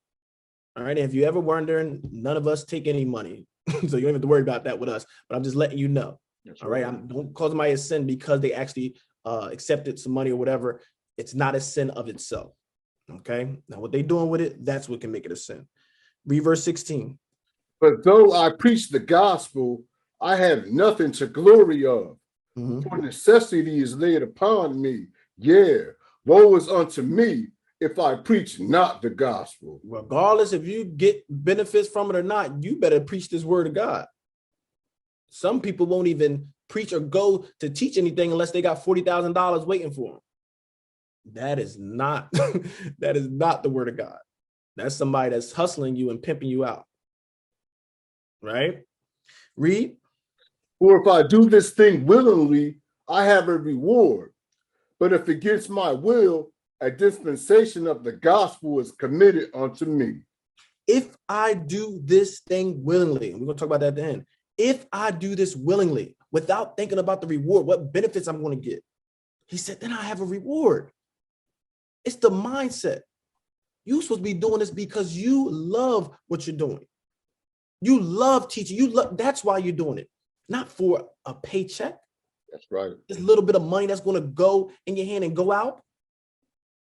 All right. And if you ever wondering, none of us take any money. So you don't have to worry about that with us. But I'm just letting you know. That's all right. Don't call somebody a sin because they actually accepted some money or whatever. It's not a sin of itself. Okay. Now what they doing with it, that's what can make it a sin. Read verse 16. But though I preach the gospel, I have nothing to glory of. For necessity is laid upon me. Yeah, woe is unto me if I preach not the gospel. Regardless if you get benefits from it or not, you better preach this word of God. Some people won't even preach or go to teach anything unless they got $40,000 waiting for them. That is not the word of God. That's somebody that's hustling you and pimping you out. Right? Read. For if I do this thing willingly, I have a reward. But if against my will, a dispensation of the gospel is committed unto me. If I do this thing willingly, and we're going to talk about that at the end. If I do this willingly, without thinking about the reward, what benefits I'm going to get, he said, then I have a reward. It's the mindset. You're supposed to be doing this because you love what you're doing. You love teaching. That's why you're doing it. Not for a paycheck. That's right. This little bit of money that's going to go in your hand and go out.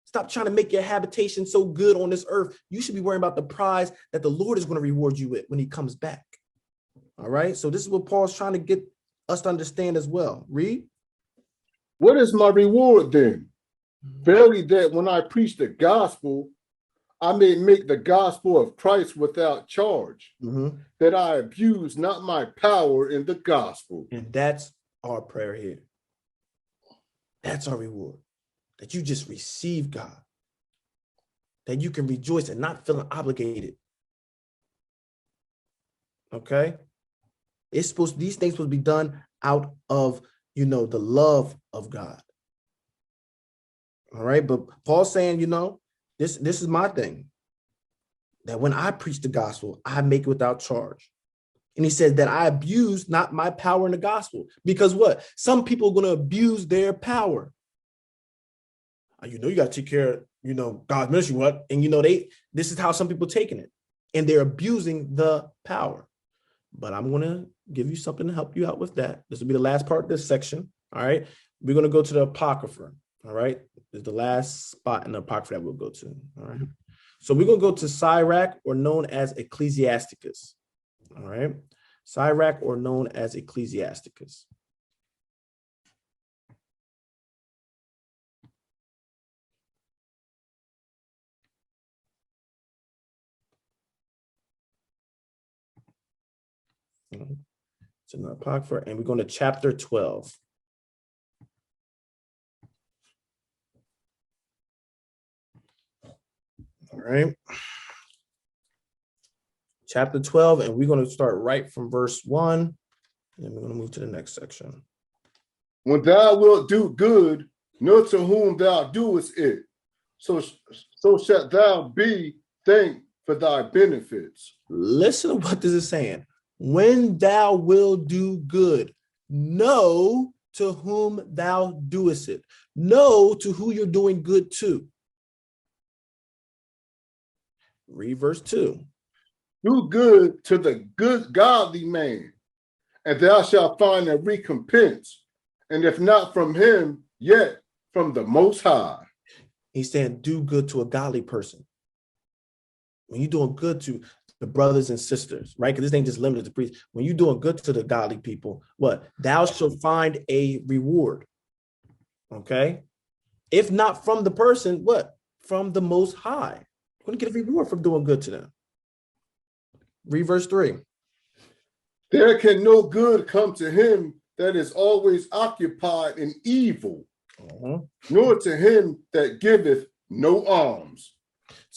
Stop trying to make your habitation so good on this earth. You should be worrying about the prize that the Lord is going to reward you with when he comes back. All right. So this is what Paul's trying to get us to understand as well. Read. What is my reward then? Verily that when I preach the gospel, I may make the gospel of Christ without charge, that I abuse not my power in the gospel. And that's our prayer here. That's our reward. That you just receive God. That you can rejoice and not feeling obligated. Okay? These things supposed to be done out of, the love of God. All right? But Paul's saying, this is my thing. That when I preach the gospel, I make it without charge. And he said that I abuse not my power in the gospel. Because what? Some people are going to abuse their power. You got to take care of, God's ministry, what? And, this is how some people are taking it. And they're abusing the power. But I'm going to give you something to help you out with that. This will be the last part of this section. All right. We're going to go to the Apocrypha. All right. This is the last spot in the Apocrypha that we'll go to. All right. So we're going to go to Sirach, or known as Ecclesiasticus. All right. Sirach, or known as Ecclesiasticus. It's in the Apocrypha, and we're going to chapter 12. All right. Chapter 12, and we're going to start right from verse 1, and then we're going to move to the next section. When thou wilt do good, know to whom thou doest it, so shalt thou be thanked for thy benefits. Listen to what this is saying. When thou wilt do good, know to whom thou doest it. Know to who you're doing good to. Read verse 2. Do good to the good godly man, and thou shalt find a recompense, and if not from him, yet from the Most High. He's saying do good to a godly person. When you're doing good to the brothers and sisters, right? Because this ain't just limited to priests. When you're doing good to the godly people, what? Thou shalt find a reward. Okay? If not from the person, what? From the Most High. You're going to get a reward from doing good to them. Read verse 3. There can no good come to him that is always occupied in evil, nor to him that giveth no alms.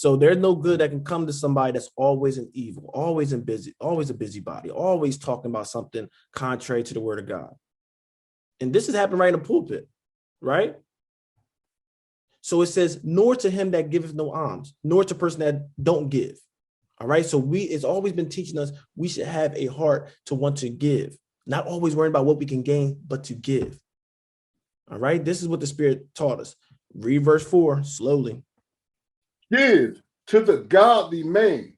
So there's no good that can come to somebody that's always in evil, always a busybody, always talking about something contrary to the word of God. And this is happening right in the pulpit, right? So it says, nor to him that giveth no alms, nor to person that don't give. All right. So it's always been teaching us we should have a heart to want to give, not always worrying about what we can gain, but to give. All right. This is what the Spirit taught us. Read verse 4 slowly. Give to the godly man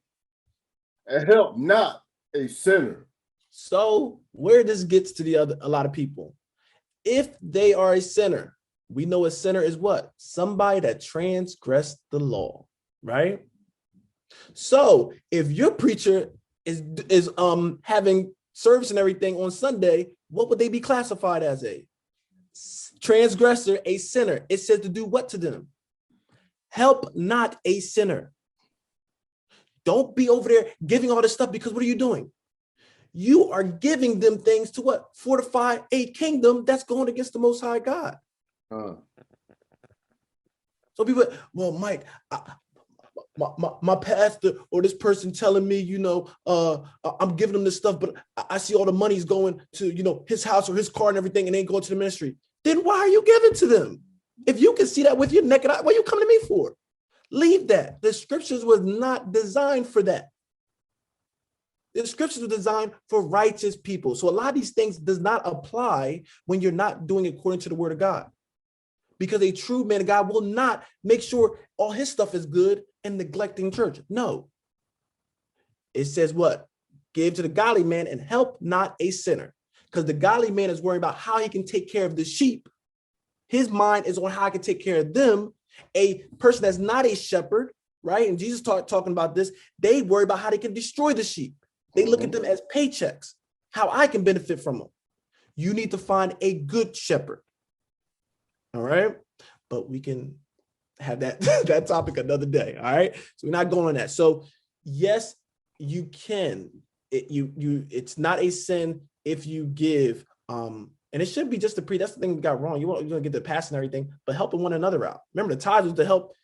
and help not a sinner. So where this gets to a lot of people, if they are a sinner, we know a sinner is what? Somebody that transgressed the law, right? So if your preacher is having service and everything on Sunday, what would they be classified as? A transgressor, a sinner. It says to do what to them? Help not a sinner. Don't be over there giving all this stuff, because what are you doing? You are giving them things to what? Fortify a kingdom that's going against the Most High God. So people, well, Mike, my pastor or this person telling me, I'm giving them this stuff, but I see all the money's going to, his house or his car and everything, and ain't going to the ministry. Then why are you giving to them? If you can see that with your naked eye, what are you coming to me for? Leave that. The scriptures was not designed for that. The scriptures were designed for righteous people. So a lot of these things does not apply when you're not doing it according to the word of God. Because a true man of God will not make sure all his stuff is good and neglecting church. No. It says what? Give to the godly man and help not a sinner. Because the godly man is worried about how he can take care of the sheep. His mind is on how I can take care of them. A person that's not a shepherd, right? And Jesus talking about this. They worry about how they can destroy the sheep. They look at them as paychecks, how I can benefit from them. You need to find a good shepherd. All right. But we can have that topic another day. All right. So we're not going on that. So yes, you can. It's not a sin if you give. And it should be just that's the thing we got wrong. You're going to get the pass and everything, but helping one another out. Remember, the tithes was to help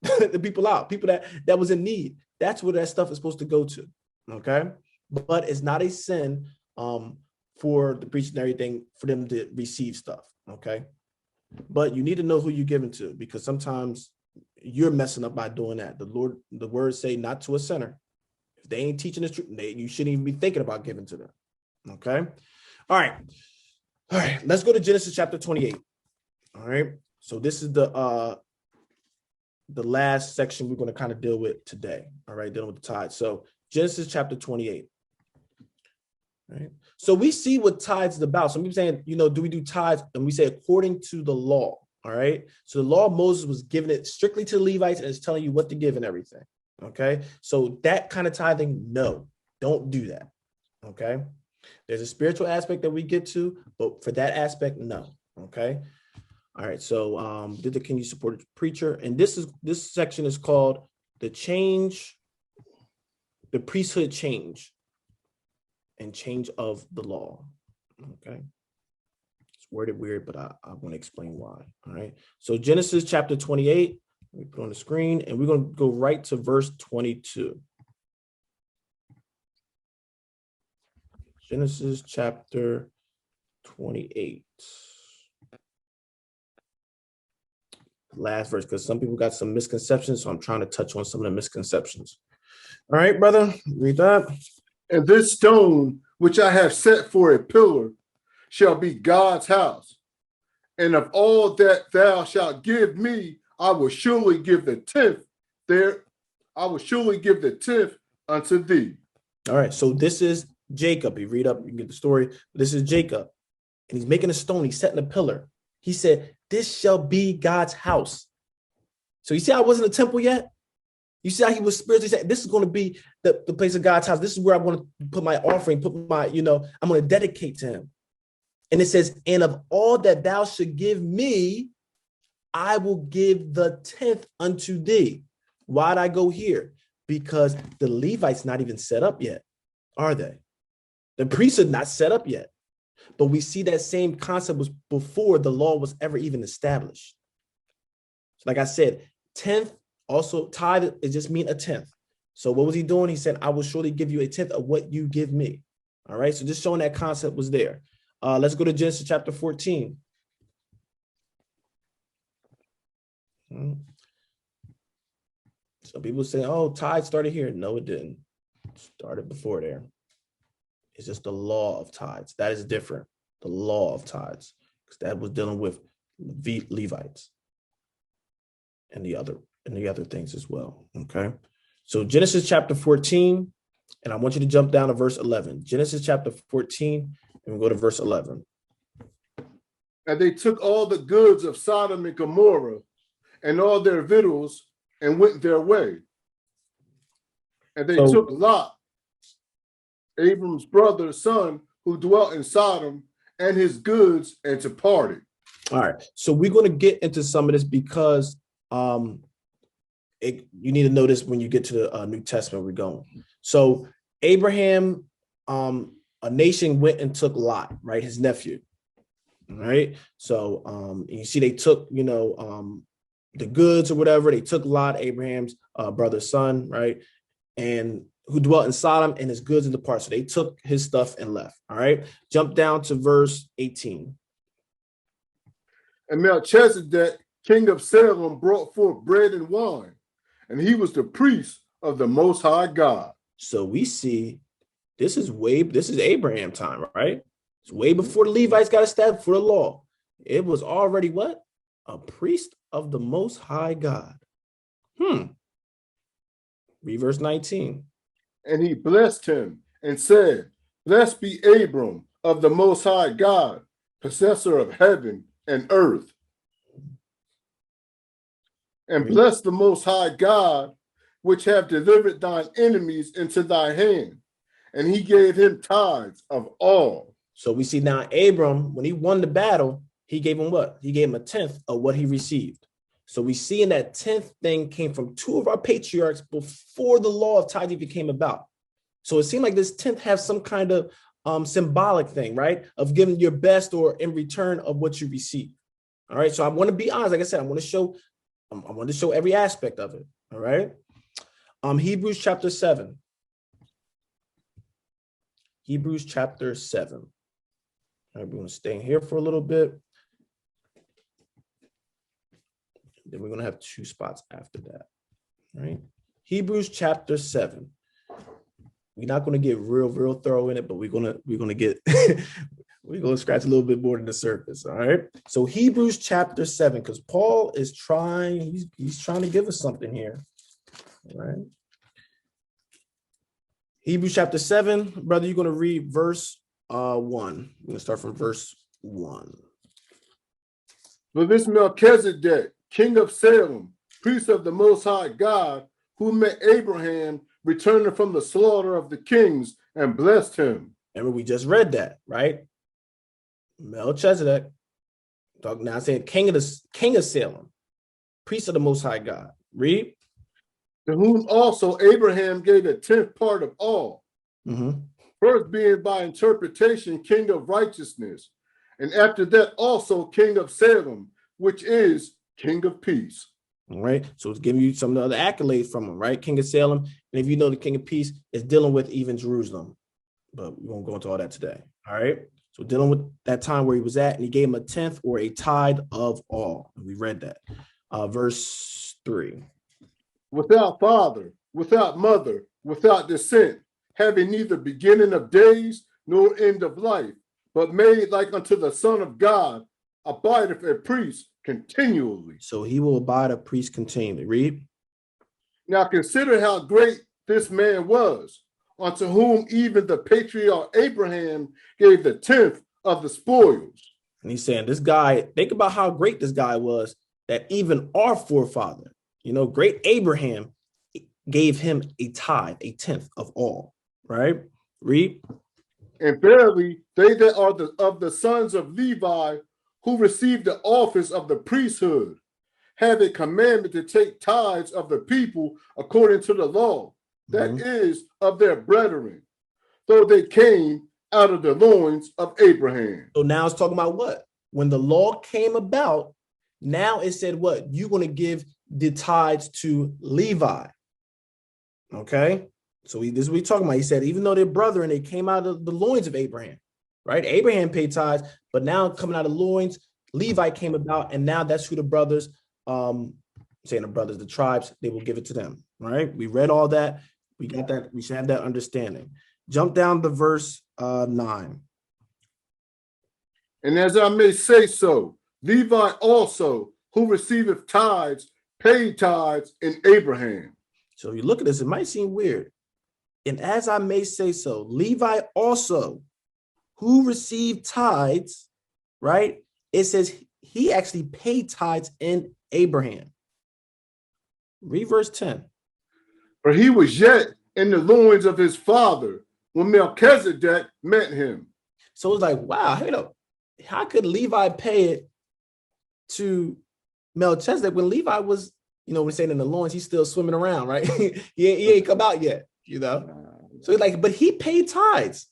the people out, people that was in need. That's where that stuff is supposed to go to. Okay. But it's not a sin for the preaching and everything for them to receive stuff. Okay. But you need to know who you're giving to, because sometimes you're messing up by doing that. The words say not to a sinner. If they ain't teaching the truth, you shouldn't even be thinking about giving to them. Okay. All right. Let's go to Genesis chapter 28. All right. So this is the last section we're going to kind of deal with today. All right. Dealing with the tithes. So Genesis chapter 28. Right. So we see what tithes is about. Some people saying, do we do tithes? And we say according to the law. All right. So the law of Moses was giving it strictly to the Levites, and it's telling you what to give and everything. Okay. So that kind of tithing, no, don't do that. Okay. There's a spiritual aspect that we get to, but for that aspect, no. Okay. All right. So can you support a preacher? And this section is called the priesthood change. And change of the law. Okay. It's worded weird, but I want to explain why. All right. So Genesis chapter 28, let me put on the screen, and we're going to go right to verse 22. Genesis chapter 28. Last verse, because some people got some misconceptions, so I'm trying to touch on some of the misconceptions. All right, brother, read that. And this stone, which I have set for a pillar, shall be God's house. And of all that thou shalt give me, I will surely give the tenth there. I will surely give the tenth unto thee. All right. So this is Jacob. You read up, you can get the story. This is Jacob. And he's making a stone. He's setting a pillar. He said, this shall be God's house. So you see how it wasn't a temple yet? You see how he was spiritually saying, this is going to be the place of God's house. This is where I'm going to put my offering, I'm going to dedicate to him. And it says, and of all that thou should give me, I will give the tenth unto thee. Why'd I go here? Because the Levites not even set up yet, are they? The priests are not set up yet. But we see that same concept was before the law was ever even established. So like I said, tenth Also, tithe, it just mean a tenth. So what was he doing? He said, I will surely give you a tenth of what you give me. All right. So just showing that concept was there. Let's go to Genesis chapter 14. So people say, oh, tithe started here. No, it didn't. It started before there. It's just the law of tithes. That is different. The law of tithes, because that was dealing with Levites and the other things as well. Okay. So Genesis chapter 14, and I want you to jump down to verse 11. Genesis chapter 14, and we'll go to verse 11. And they took all the goods of Sodom and Gomorrah and all their victuals and went their way. And they took Lot, Abram's brother's son, who dwelt in Sodom, and his goods, and departed. All right. So we're going to get into some of this because you need to know this when you get to the New Testament we're going. So Abraham, a nation went and took Lot, right? His nephew. All right. So you see they took, the goods or whatever. They took Lot, Abraham's brother's son, right? And who dwelt in Sodom, and his goods and departed. So they took his stuff and left. All right. Jump down to verse 18. And Melchizedek, king of Salem, brought forth bread and wine, and he was the priest of the Most High God. So we see this is Abraham time, right? It's way before the Levites got established for the law. It was already what? A priest of the Most High God. Read verse 19. And he blessed him and said, Blessed be Abram of the Most High God, possessor of heaven and earth. And bless the Most High God, which have delivered thine enemies into thy hand. And he gave him tithes of all. So we see now Abram, when he won the battle, he gave him what? He gave him a tenth of what he received. So we see in that 10th thing came from two of our patriarchs before the law of tithe even came about. So it seemed like this 10th has some kind of symbolic thing, right? Of giving your best or in return of what you receive. All right. So I want to be honest. Like I said, I want to show every aspect of it. All right. Hebrews chapter 7. Hebrews chapter 7. All right, we're going to stay here for a little bit. Then we're going to have two spots after that, right? Hebrews chapter 7. We're not going to get real thorough in it, but we're going to get we're going to scratch a little bit more than the surface. All right. So Hebrews chapter 7, because Paul is he's trying to give us something here. All right. Hebrews chapter 7, brother, you're going to read verse 1. We're going to start from verse 1. But this Melchizedek, king of Salem, priest of the Most High God, who met Abraham returning from the slaughter of the kings and blessed him. Remember, we just read that, right? Melchizedek, now saying king of Salem, priest of the Most High God. Read. To whom also Abraham gave a 10th part of all. First being by interpretation king of righteousness, and after that also king of Salem, which is king of peace. All right. So it's giving you some of the other accolades from him, right? King of Salem. And if you know the king of peace is dealing with even Jerusalem. But we won't go into all that today. All right. So dealing with that time where he was at, and he gave him a 10th or a tithe of all. And we read that. Verse 3. Without father, without mother, without descent, having neither beginning of days nor end of life, but made like unto the Son of God, abideth a priest continually. So he will abide a priest continually. Read. Now consider how great this man was, unto whom even the patriarch Abraham gave the 10th of the spoils. And he's saying this guy, think about how great this guy was, that even our forefather, great Abraham gave him a tithe, a 10th of all, right? Read. And verily, they that are of the sons of Levi, who received the office of the priesthood, have a commandment to take tithes of the people according to the law, that is, of their brethren, though they came out of the loins of Abraham. So now it's talking about what? When the law came about, Now it said what? You're going to give the tithes to Levi. Okay. So this is what he's talking about. He said, even though they're brethren, they came out of the loins of Abraham, right? Abraham paid tithes, but now coming out of loins, Levi came about, and now that's who the brothers, saying the brothers, the tribes, they will give it to them, right? We read all that. We got that. We should have that understanding. Jump down to verse 9. And as I may say so, Levi also, who receiveth tithes, paid tithes in Abraham. So if you look at this, it might seem weird. And as I may say so, Levi also, who received tithes, right? It says he actually paid tithes in Abraham. Read verse 10. For he was yet in the loins of his father when Melchizedek met him. So it's like, wow, hey, how could Levi pay it to Melchizedek when Levi was, we're saying in the loins, he's still swimming around, right? he ain't come out yet, So it's like, but he paid tithes.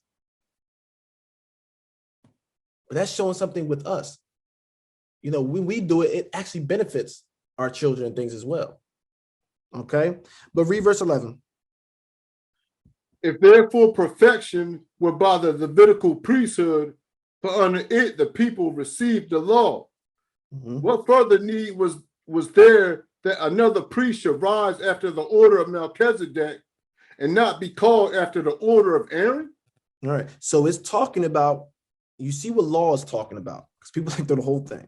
But that's showing something with us. When we do it, it actually benefits our children and things as well. Okay, but read verse 11. If therefore perfection were by the Levitical priesthood, for under it the people received the law, what further need was there that another priest should rise after the order of Melchizedek and not be called after the order of Aaron? All right, so it's talking about, you see what law is talking about, because people think through the whole thing.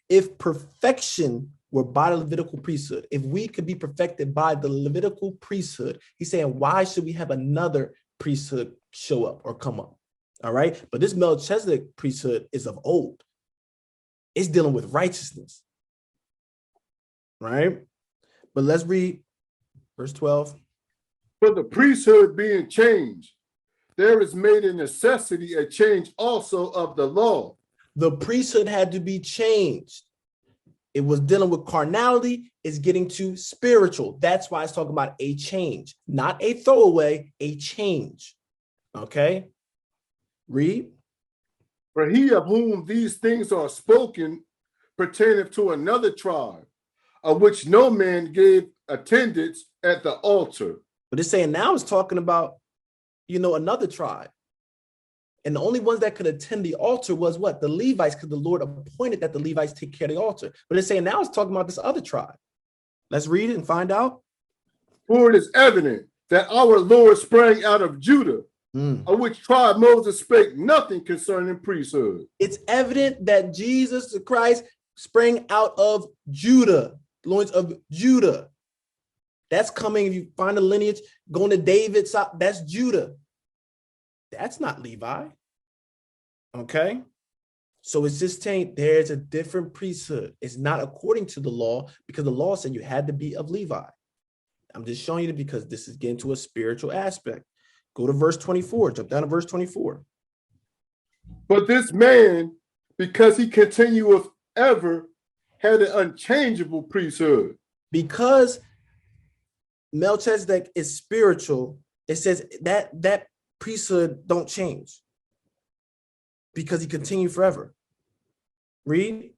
If perfection were by the Levitical priesthood, if we could be perfected by the Levitical priesthood, he's saying, why should we have another priesthood show up or come up? All right. But this Melchizedek priesthood is of old. It's dealing with righteousness. Right. But let's read verse 12. For the priesthood being changed, there is made a necessity a change also of the law. The priesthood had to be changed. It was dealing with carnality, it's getting to spiritual. That's why it's talking about a change, not a throwaway, a change. Okay, read. For he of whom these things are spoken pertaineth to another tribe, of which no man gave attendance at the altar. But it's saying now it's talking about, another tribe. And the only ones that could attend the altar was what? The Levites, because the Lord appointed that the Levites take care of the altar. But it's saying now it's talking about this other tribe. Let's read it and find out. For it is evident that our Lord sprang out of Judah, of which tribe Moses spake nothing concerning priesthood. It's evident that Jesus the Christ sprang out of Judah, the loins of Judah. That's coming, if you find the lineage, going to David's, that's Judah. That's not Levi. Okay. So it's just saying there's a different priesthood. It's not according to the law, because the law said you had to be of Levi. I'm just showing you that because this is getting to a spiritual aspect. Go to verse 24. Jump down to verse 24. But this man, because he continueth ever, had an unchangeable priesthood. Because Melchizedek is spiritual, it says that priesthood don't change because he continued forever. Read.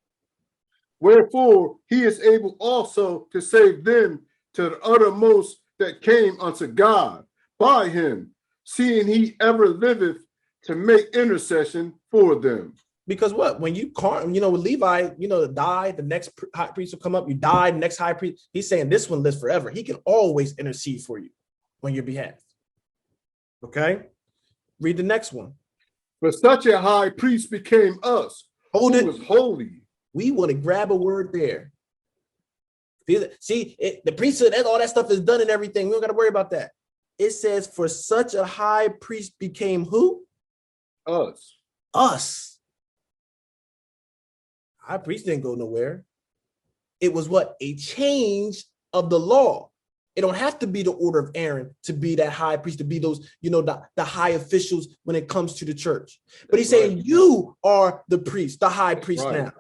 Wherefore he is able also to save them to the uttermost that came unto God by him, seeing he ever liveth to make intercession for them. Because what? When you can't, with Levi, die, the next high priest will come up, you die, the next high priest, he's saying this one lives forever. He can always intercede for you on your behalf. Okay? Read the next one. But such a high priest became us, Hold who it. was holy. We want to grab a word there. See, the priesthood, all that stuff is done and everything. We don't got to worry about that. It says, for such a high priest became who? Us. Us. High priest didn't go nowhere. It was what? A change of the law. It don't have to be the order of Aaron to be that high priest, to be those, the high officials when it comes to the church. But he's saying you are the priest, the high priest now.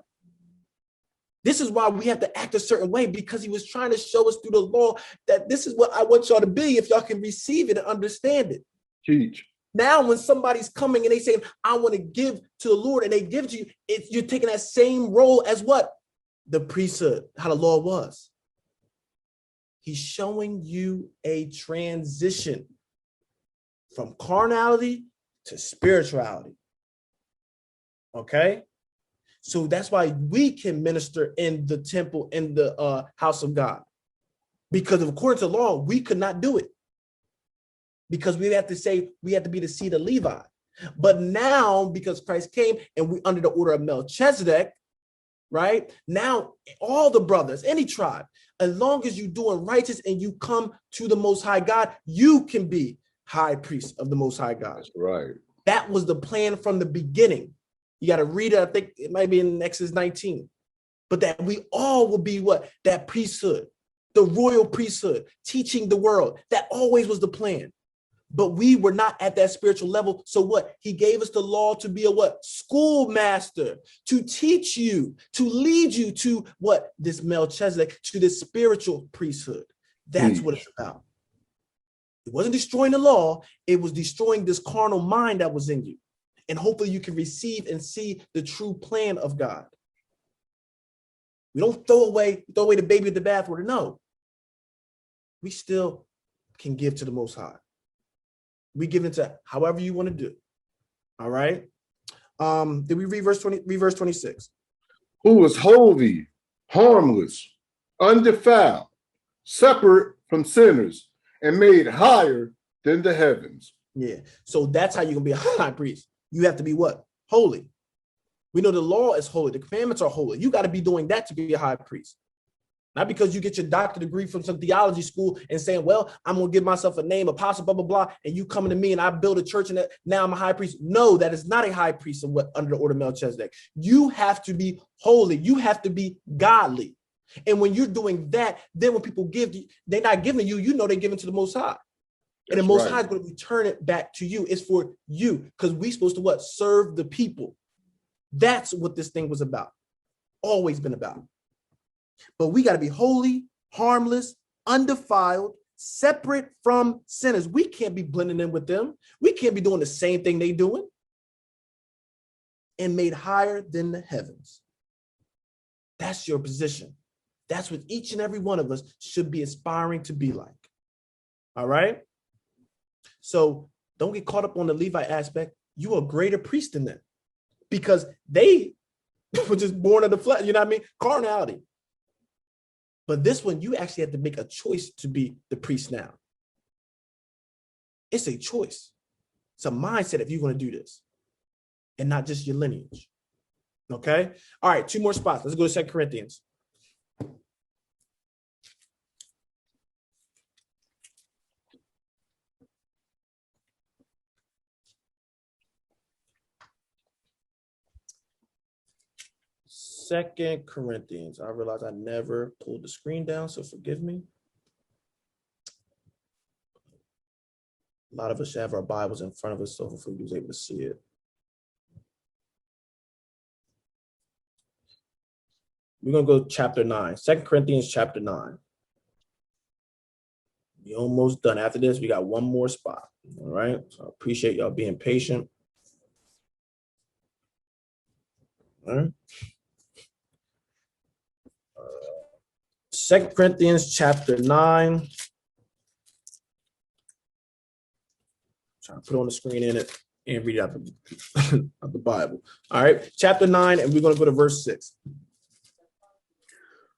This is why we have to act a certain way, because he was trying to show us through the law that this is what I want y'all to be if y'all can receive it and understand it. Teach. Now, when somebody's coming and they say, I want to give to the Lord, and they give to you, you're taking that same role as what? the priesthood, how the law was. He's showing you a transition from carnality to spirituality. Okay? So that's why we can minister in the temple, in the house of God. Because according to law, we could not do it. Because we have to say, we have to be the seed of Levi. But now, because Christ came and we under the order of Melchizedek, right? Now, all the brothers, any tribe, as long as you're doing righteous and you come to the Most High God, you can be high priest of the Most High God. That's right. That was the plan from the beginning. You got to read it. I think it might be in Exodus 19. But that we all will be what? That priesthood, the royal priesthood, teaching the world. That always was the plan. But we were not at that spiritual level. So what? He gave us the law to be a what? Schoolmaster, to teach you, to lead you to what? This Melchizedek, to this spiritual priesthood. That's what it's about. It wasn't destroying the law. It was destroying this carnal mind that was in you. And hopefully you can receive and see the true plan of God. We don't throw away the baby with the bathwater. No. We still can give to the Most High. We give into however you want to do. All right. Did we read verse 26? Who is holy, harmless, undefiled, separate from sinners, and made higher than the heavens. Yeah. So that's how you're gonna be a high priest. You have to be what? Holy. We know the law is holy. The commandments are holy. You got to be doing that to be a high priest. Not because you get your doctorate degree from some theology school and saying, well, I'm going to give myself a name, apostle, blah, blah, blah, and you coming to me and I build a church and now I'm a high priest. No, that is not a high priest of what under the order of Melchizedek. You have to be holy. You have to be godly. And when you're doing that, then when people give you, they're not giving you, you know, they're giving to the Most High. And the Most High is going to return it back to you. It's for you because we're supposed to what? Serve the people. That's what this thing was about. Always been about. But we got to be holy, harmless, undefiled, separate from sinners. We can't be blending in with them. We can't be doing the same thing they're doing. And made higher than the heavens. That's your position. That's what each and every one of us should be aspiring to be like. All right? So don't get caught up on the Levite aspect. You are a greater priest than them because they were just born of the flesh. You know what I mean? Carnality. But this one, you actually have to make a choice to be the priest now. It's a choice. It's a mindset if you're going to do this and not just your lineage. Okay? All right, 2 more spots. Let's go to 2 Corinthians. Second Corinthians. I realize I never pulled the screen down, so forgive me. A lot of us have our Bibles in front of us, so hopefully you was able to see it. We're going to go chapter 9. 2 Corinthians chapter 9. We're almost done. After this, we got one more spot. All right. So I appreciate y'all being patient. All right. 2 Corinthians chapter 9. Trying to put on the screen in it and read out of the Bible. All right, chapter 9, and we're going to go to verse 6.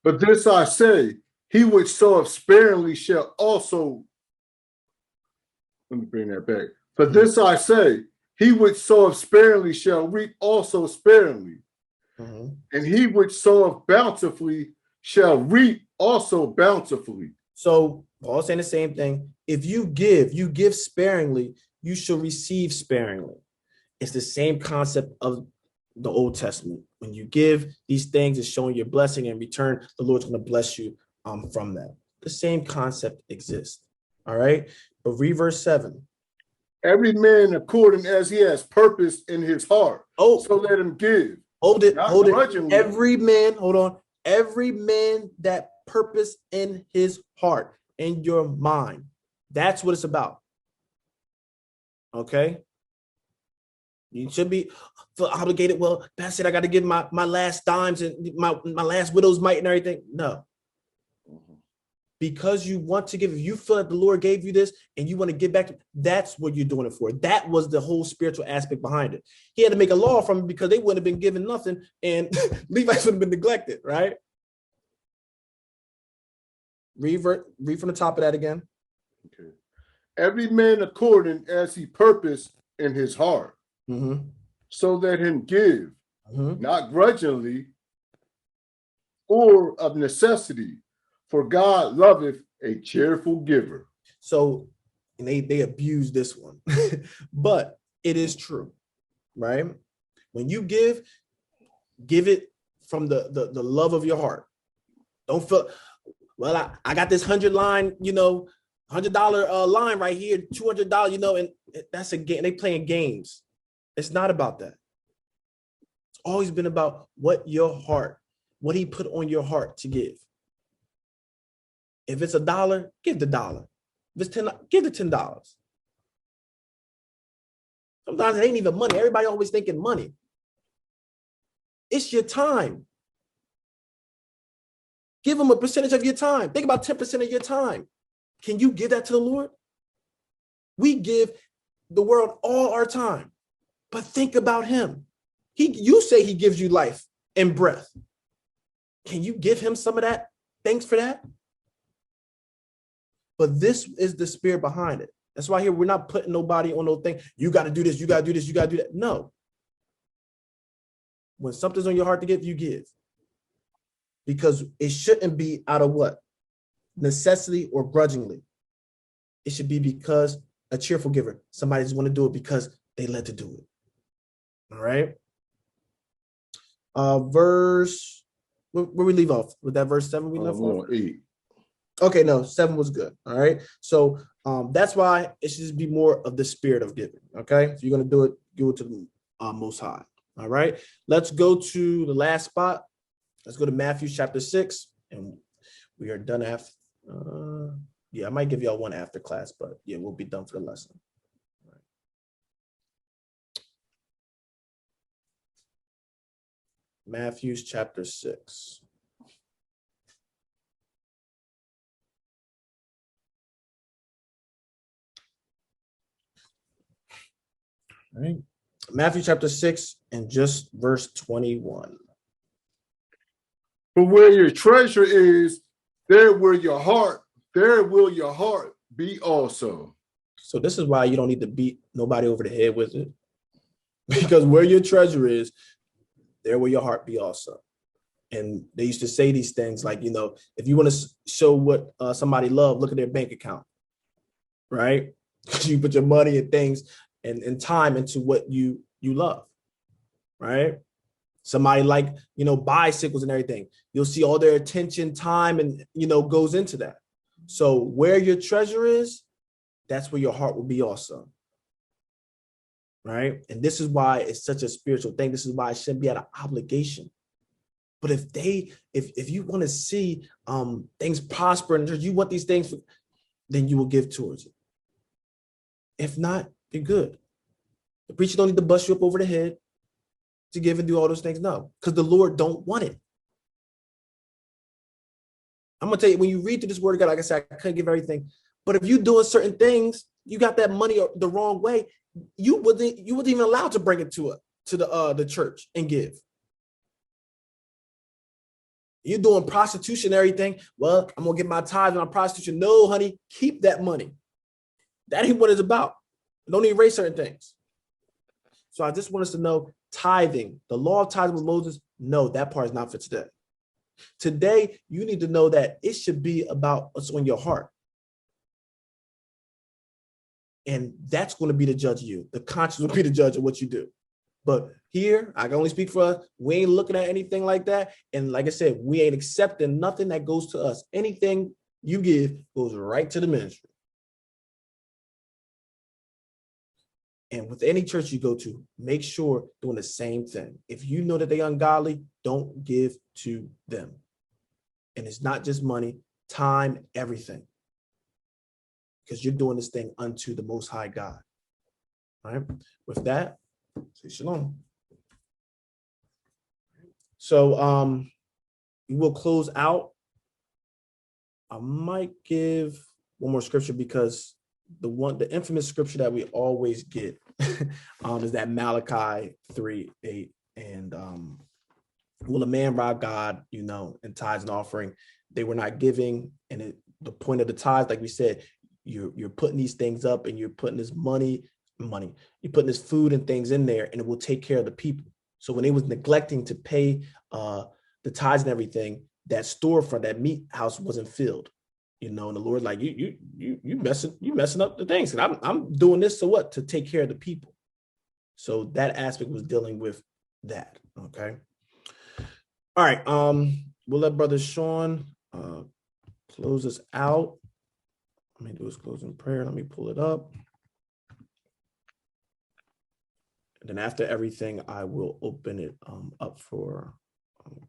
But this I say, he which soweth sparingly shall also. Let me bring that back. For this I say, he which soweth sparingly shall reap also sparingly. And he which soweth bountifully shall reap also bountifully. So Paul's saying the same thing. If you give sparingly, you shall receive sparingly. It's the same concept of the Old Testament. When you give these things, it's showing your blessing. In return, the Lord's going to bless you from that. The same concept exists. All right. But read verse 7. Every man according as he has purpose in his heart. Oh, so let him give. Hold it. Every man, hold on. Every man that purpose in his heart, in your mind. That's what it's about. Okay. You should be feel obligated. Well, Pastor, I got to give my last dimes and my last widow's mite and everything. No. Because you want to give, if you feel that the Lord gave you this and you want to give back, that's what you're doing it for. That was the whole spiritual aspect behind it. He had to make a law from it because they wouldn't have been given nothing and Levites would have been neglected, right? Read from the top of that again. Okay. Every man according as he purposed in his heart, so let him give, not grudgingly or of necessity, for God loveth a cheerful giver. So, and they abuse this one, but it is true, right? When you give it from the love of your heart. Don't feel, well, I got this $100 line, $100 line right here, $200, and that's a game. They playing games. It's not about that. It's always been about what he put on your heart to give. If it's $1, give the $1. If it's $10, give the $10. Sometimes it ain't even money. Everybody always thinking money. It's your time. Give them a percentage of your time. Think about 10% of your time. Can you give that to the Lord? We give the world all our time, but think about him. You say he gives you life and breath. Can you give him some of that? Thanks for that. But this is the spirit behind it. That's why here we're not putting nobody on no thing. You got to do this. You got to do this. You got to do that. No. When something's on your heart to give, you give. Because it shouldn't be out of what? Necessity or grudgingly. It should be because a cheerful giver. Somebody just want to do it because they led to do it. All right. Verse, where we leave off? With that verse 7 we left off? 8. Okay, no, 7 was good. All right. So that's why it should just be more of the spirit of giving. Okay. If you're going to do it, give it to the Most High. All right. Let's go to the last spot. Let's go to Matthew chapter 6. And we are done after. Yeah, I might give y'all one after class, but yeah, we'll be done for the lesson. All right. Matthew chapter 6. All right. Matthew chapter 6 and just verse 21. For where your treasure is, there will your heart be also. So this is why you don't need to beat nobody over the head with it. Because where your treasure is, there will your heart be also. And they used to say these things like, if you want to show what somebody love, look at their bank account, right? You put your money and things and time into what you love, right? Somebody like, bicycles and everything. You'll see all their attention, time, and, goes into that. So where your treasure is, that's where your heart will be also. Right? And this is why it's such a spiritual thing. This is why it shouldn't be out of obligation. But if you want to see things prosper and you want these things, then you will give towards it. If not, you're good. The preacher don't need to bust you up over the head to give and do all those things. No, because the Lord don't want it. I'm going to tell you, when you read through this word of God, like I said, I couldn't give everything. But if you're doing certain things, you got that money the wrong way, you wasn't even allowed to bring it to the church and give. You're doing prostitution and everything. Well, I'm going to get my tithes on prostitution. No, honey, keep that money. That ain't what it's about. Don't erase certain things. So I just want us to know tithing, the law of tithing with Moses, no, that part is not for today. Today, you need to know that it should be about what's on your heart. And that's going to be the judge of you. The conscience will be the judge of what you do. But here, I can only speak for us. We ain't looking at anything like that. And like I said, we ain't accepting nothing that goes to us. Anything you give goes right to the ministry. And with any church you go to, make sure doing the same thing. If you know that they're ungodly, don't give to them. And it's not just money, time, everything. Because you're doing this thing unto the Most High God. All right. With that, Say shalom. So we will close out. I might give one more scripture because the infamous scripture that we always get is that Malachi 3:8. And will a man rob God, in tithes and offering? They were not giving. And the point of the tithes, like we said, you're putting these things up and you're putting this money, you're putting this food and things in there, and it will take care of the people. So when they was neglecting to pay the tithes and everything, that storefront, that meat house wasn't filled, and the Lord, like, you messing up the things. And I'm doing this so what? To take care of the people. So that aspect was dealing with that. Okay. All right. We'll let Brother Sean close us out. Let me do his closing prayer. Let me pull it up. And then after everything, I will open it up for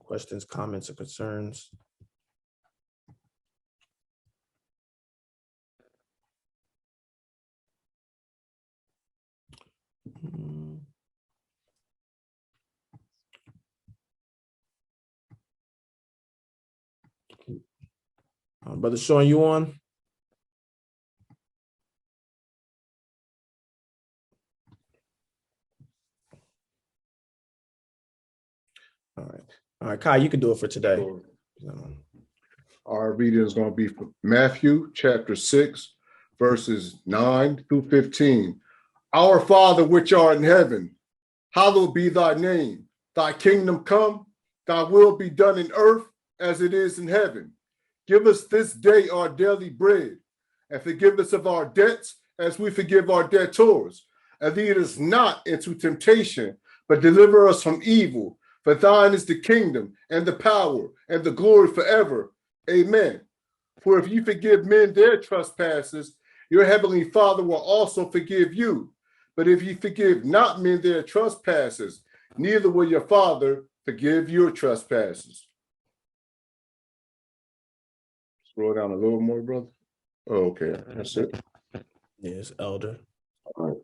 questions, comments, or concerns. Brother Sean, you on? All right, Kai, you can do it for today. Sure. Our reading is going to be from Matthew chapter 6, verses 9 through 15. Our Father, which art in heaven, hallowed be thy name. Thy kingdom come, thy will be done in earth as it is in heaven. Give us this day our daily bread, and forgive us of our debts as we forgive our debtors. And lead us not into temptation, but deliver us from evil. For thine is the kingdom and the power and the glory forever. Amen. For if you forgive men their trespasses, your heavenly Father will also forgive you. But if you forgive not men their trespasses, neither will your Father forgive your trespasses. Scroll down a little more, brother. Oh, okay, that's it. Yes, Elder. All right.